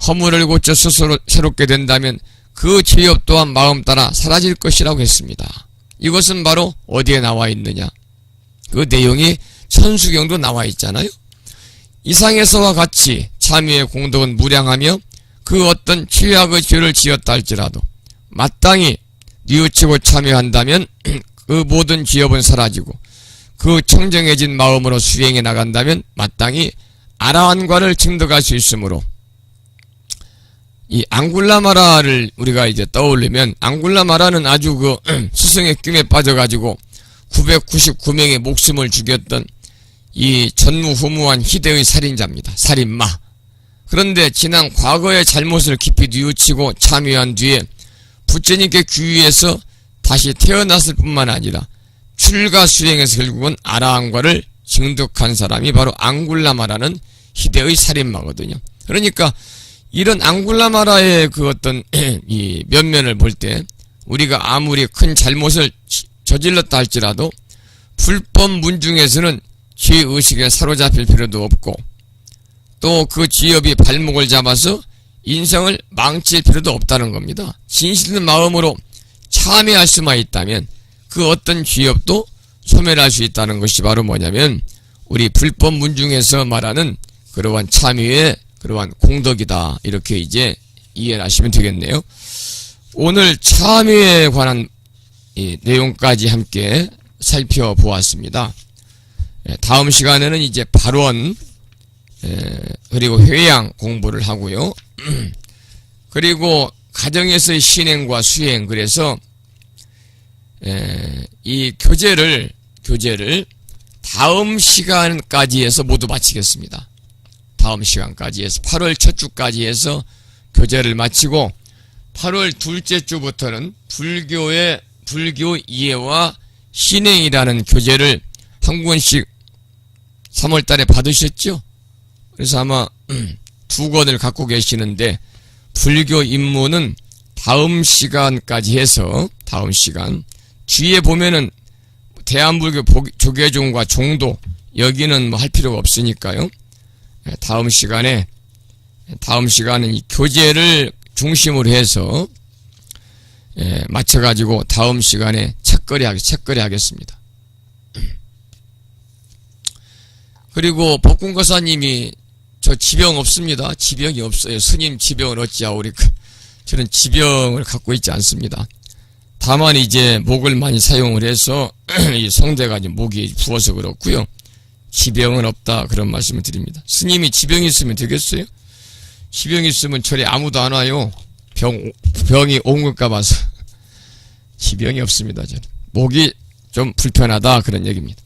허물을 고쳐 스스로 새롭게 된다면 그 죄업 또한 마음 따라 사라질 것이라고 했습니다. 이것은 바로 어디에 나와 있느냐? 그 내용이 천수경도 나와 있잖아요. 이상에서와 같이 참회의 공덕은 무량하며 그 어떤 최악의 죄를 지었다 할지라도 마땅히 뉘우치고 참회한다면 그 모든 죄업은 사라지고 그 청정해진 마음으로 수행해 나간다면 마땅히 아라한과를 증득할 수 있으므로 이 앙굴라마라를 우리가 이제 떠올리면 앙굴라마라는 아주 그 스승의 낌에 빠져가지고 999명의 목숨을 죽였던 이 전무후무한 희대의 살인자입니다. 살인마. 그런데 지난 과거의 잘못을 깊이 뉘우치고 참회한 뒤에 부처님께 귀의해서 다시 태어났을 뿐만 아니라 출가 수행해서 결국은 아라한과를 증득한 사람이 바로 앙굴라마라는 희대의 살인마거든요. 그러니까 이런 앙굴라마라의 그 어떤 이 면면을 볼 때 우리가 아무리 큰 잘못을 저질렀다 할지라도 불법 문중에서는 죄의식에 사로잡힐 필요도 없고 또 그 죄업이 발목을 잡아서 인생을 망칠 필요도 없다는 겁니다. 진실된 마음으로 참회할 수만 있다면 그 어떤 죄업도 소멸할 수 있다는 것이 바로 뭐냐면 우리 불법 문중에서 말하는 그러한 참회의 그러한 공덕이다. 이렇게 이제 이해를 하시면 되겠네요. 오늘 참회에 관한 이 내용까지 함께 살펴보았습니다. 다음 시간에는 이제 발원 그리고 회양 공부를 하고요. 그리고 가정에서의 신행과 수행, 그래서 이 교재를 다음 시간까지 해서 모두 마치겠습니다. 다음 시간까지 해서 8월 첫 주까지 해서 교재를 마치고 8월 둘째 주부터는 불교 이해와 신행이라는 교재를 한 권씩 3월 달에 받으셨죠? 그래서 아마 2권을 갖고 계시는데 불교 입문은 다음 시간까지 해서 다음 시간 뒤에 보면은 대한불교 조계종과 종도 여기는 뭐 할 필요가 없으니까요. 다음 시간에는 이 교제를 중심으로 해서 맞춰가지고 다음 시간에 책거리 하겠습니다. 그리고 법군거사님이 저 지병 없습니다. 지병이 없어요. 스님 지병을 어찌하오리까. 저는 지병을 갖고 있지 않습니다. 다만 이제 목을 많이 사용을 해서 이 성대가 이제 목이 부어서 그렇고요. 지병은 없다 그런 말씀을 드립니다. 스님이 지병이 있으면 되겠어요? 지병이 있으면 절에 아무도 안 와요. 병이 온 걸까 봐서. 지병이 없습니다. 저는 목이 좀 불편하다 그런 얘기입니다.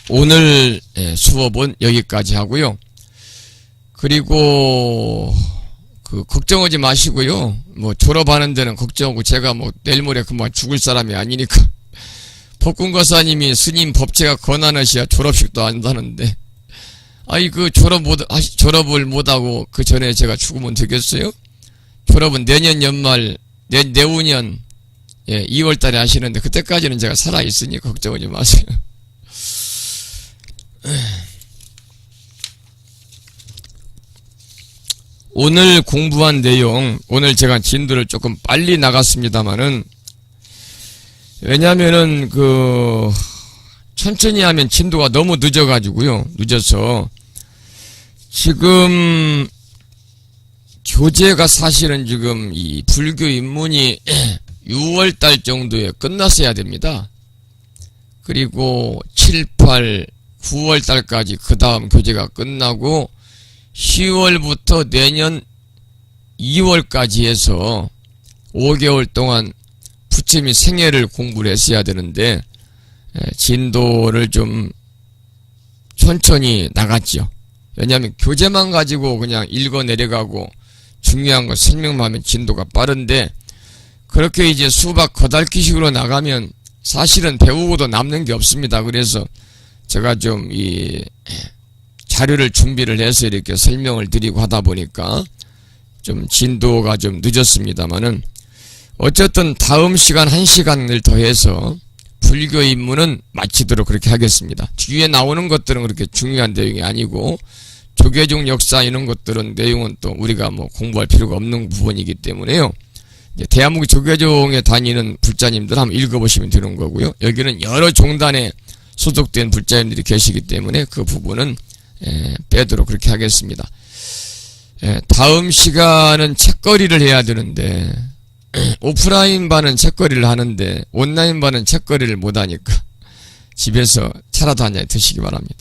오늘 수업은 여기까지 하고요. 그리고 걱정하지 마시고요. 뭐 졸업하는 데는 걱정하고 제가 뭐 내일 모레 그만 죽을 사람이 아니니까. 법군거사님이 스님 법제가 권한하셔야 졸업식도 한다는데 아이 졸업을 못하고 그 전에 제가 죽으면 되겠어요? 졸업은 내년 연말 내후년 2월달에 하시는데 그때까지는 제가 살아있으니 걱정하지 마세요. 오늘 공부한 내용, 오늘 제가 진도를 조금 빨리 나갔습니다만은, 왜냐면은, 천천히 하면 진도가 너무 늦어가지고요. 늦어서, 지금, 교재가 사실은 지금 이 불교 입문이 6월달 정도에 끝났어야 됩니다. 그리고 7, 8, 9월달까지 그 다음 교재가 끝나고, 10월부터 내년 2월까지 해서 5개월 동안 부처님이 생애를 공부를 했어야 되는데 진도를 좀 천천히 나갔죠. 왜냐하면 교재만 가지고 그냥 읽어 내려가고 중요한 거 설명만 하면 진도가 빠른데 그렇게 이제 수박 거달기식으로 나가면 사실은 배우고도 남는 게 없습니다. 그래서 제가 좀 자료를 준비를 해서 이렇게 설명을 드리고 하다 보니까 좀 진도가 좀 늦었습니다만은 어쨌든 다음 시간 1시간을 더해서 불교 입문은 마치도록 그렇게 하겠습니다. 뒤에 나오는 것들은 그렇게 중요한 내용이 아니고 조계종 역사 이런 것들은 내용은 또 우리가 뭐 공부할 필요가 없는 부분이기 때문에요. 이제 대한민국 조계종에 다니는 불자님들 한번 읽어보시면 되는 거고요. 여기는 여러 종단에 소속된 불자님들이 계시기 때문에 그 부분은 빼도록 그렇게 하겠습니다. 다음 시간은 책거리를 해야 되는데 오프라인 반은 책거리를 하는데 온라인 반은 책거리를 못하니까 집에서 차라도 한잔 드시기 바랍니다.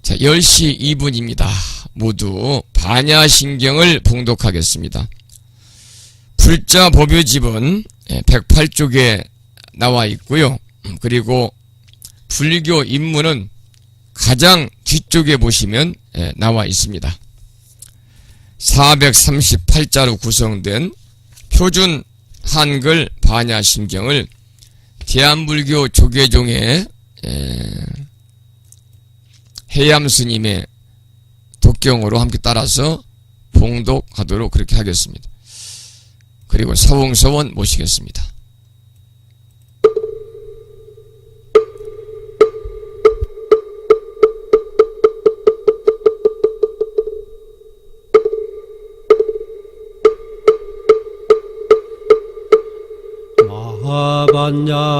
자, 10시 2분입니다. 모두 반야신경을 봉독하겠습니다. 불자 법요집은 108쪽에 나와 있고요. 그리고 불교 입문은 가장 뒤쪽에 보시면 나와 있습니다. 438자로 구성된 표준 한글 반야신경을 대한불교 조계종의 해암스님의 독경으로 함께 따라서 봉독하도록 그렇게 하겠습니다. 그리고 서웅서원 모시겠습니다.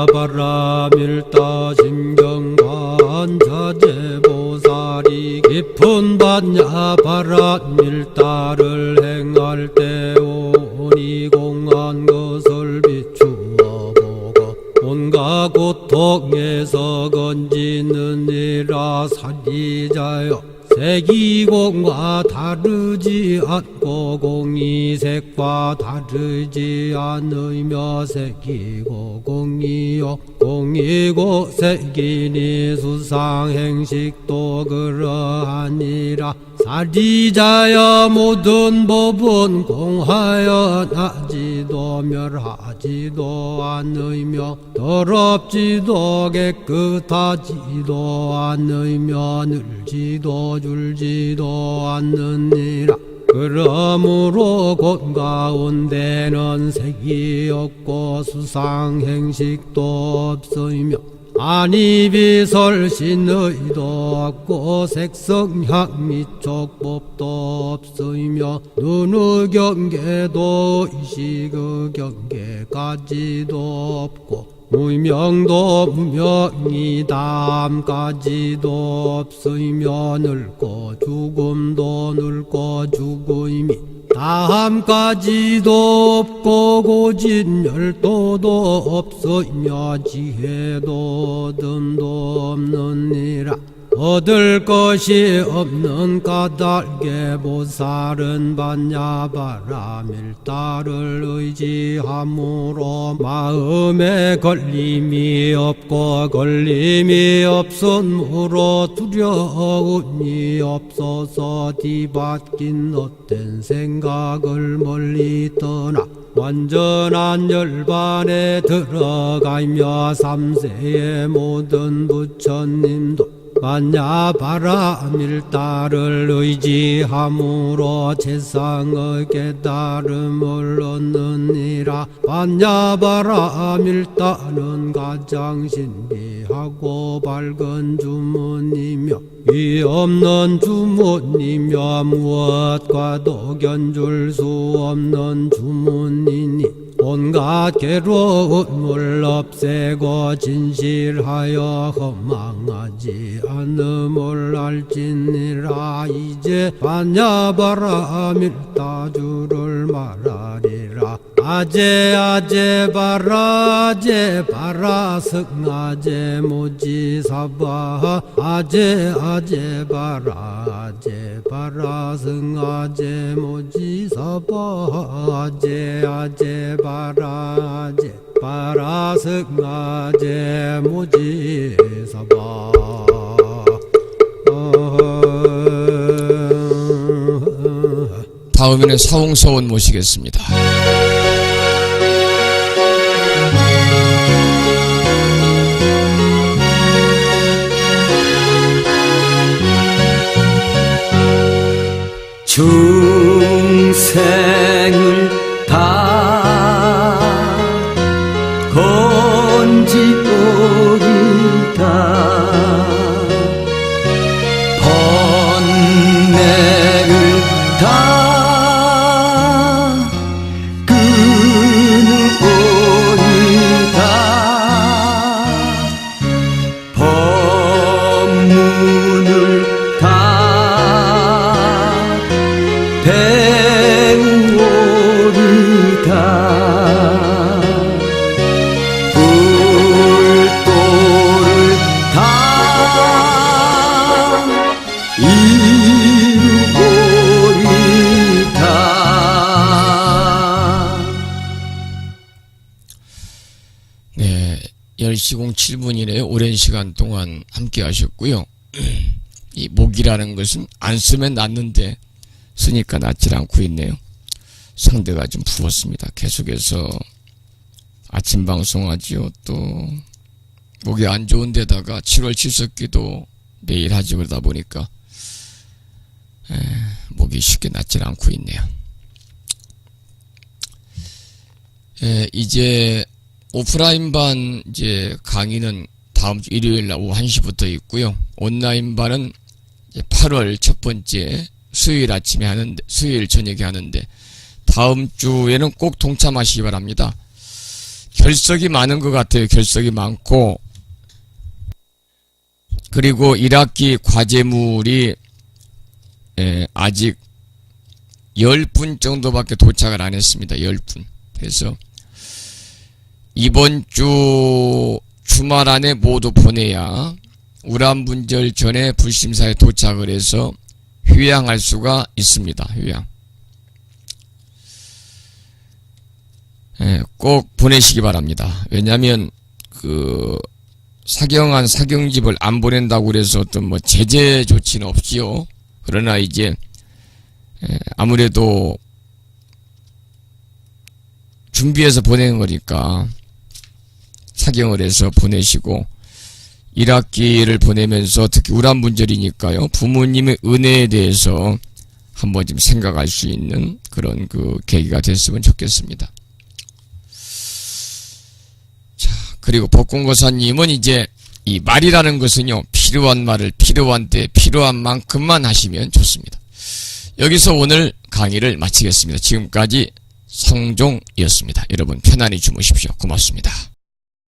반야바라밀다 신경반자재보살이 깊은 반야바라밀다를 행할 때 오니 공한 것을 비추어 보고 온갖 고통에서 건지느니라. 사리자여, 색이공과 다르지 않고 공이 색과 다르지 않으며 색이고 공이요 공이고 색이니 수상행식도 그러하니라. 사리자여, 모든 법은 공하여 나지도 멸하지도 않으며 더럽지도 깨끗하지도 않으며 늘지도 줄지도 않느니라. 그러므로 곧 가운데는 색이 없고 수상행식도 없으며 안이비설신의도 없고 색성향미촉법도 없으며 눈의 경계도 의식의 경계까지도 없고 무명도 무명이담까지도 없으며 늙고 죽음도 늙고 죽음이 다함까지도 없고 고진열도도 없으며 지혜도 듬도 없느니라. 얻을 것이 없는 까닭에 보살은 반야바라밀다를 의지함으로 마음에 걸림이 없고 걸림이 없으므로 두려움이 없어서 뒤바뀐 헛된 생각을 멀리 떠나 완전한 열반에 들어가며 삼세의 모든 부처님도 반야바라밀다를 의지함으로 세상의 깨달음을 얻느니라. 반야바라밀다는 가장 신비하고 밝은 주문이며 위 없는 주문이며 무엇과도 견줄 수 없는 주문이니 온갖 괴로움을 없애고 진실하여 허망하지 않음을 알지니라. 이제 반야바라밀다주를 말하리라. 아제아제바라제바라 승아제무지사바 아제아제바라 승아제무지사바 아제아제바라 승아제무지사바. 다음에는 사홍서원 모시겠습니다. 중생을 다 건지오리다. 번뇌를 다 끊어오리다. 법문을 다 배우오리다. 불도를 다 이루오리다. 네, 10시 07분이네요. 오랜 시간 동안 함께 하셨고요. 이 목이라는 것은 안 쓰면 낫는데 쓰니까 낫질 않고 있네요. 상대가 좀 부었습니다. 계속해서 아침 방송하지요. 또 목이 안 좋은 데다가 7월 7석기도 매일 하지. 그러다 보니까 목이 쉽게 낫질 않고 있네요. 이제 오프라인반 이제 강의는 다음 주 일요일 날 오후 1시부터 있고요. 온라인반은 이제 8월 첫 번째 수요일 아침에 하는데, 수요일 저녁에 하는데, 다음 주에는 꼭 동참하시기 바랍니다. 결석이 많은 것 같아요. 결석이 많고, 그리고 1학기 과제물이 아직 10분 정도밖에 도착을 안 했습니다. 10분. 그래서 이번 주 주말 안에 모두 보내야 우람분절 전에 불심사에 도착을 해서 휴양할 수가 있습니다. 휴양. 꼭 보내시기 바랍니다. 왜냐하면 그 사경한 사경집을 안 보낸다고 그래서 어떤 뭐 제재 조치는 없지요. 그러나 이제 아무래도 준비해서 보내는 거니까 사경을 해서 보내시고 1학기를 보내면서 특히 우람분절이니까요. 부모님의 은혜에 대해서 한번 좀 생각할 수 있는 그런 그 계기가 됐으면 좋겠습니다. 자, 그리고 복공고사님은 이제 이 말이라는 것은요, 필요한 말을 필요한 때 필요한 만큼만 하시면 좋습니다. 여기서 오늘 강의를 마치겠습니다. 지금까지 성종이었습니다. 여러분 편안히 주무십시오. 고맙습니다.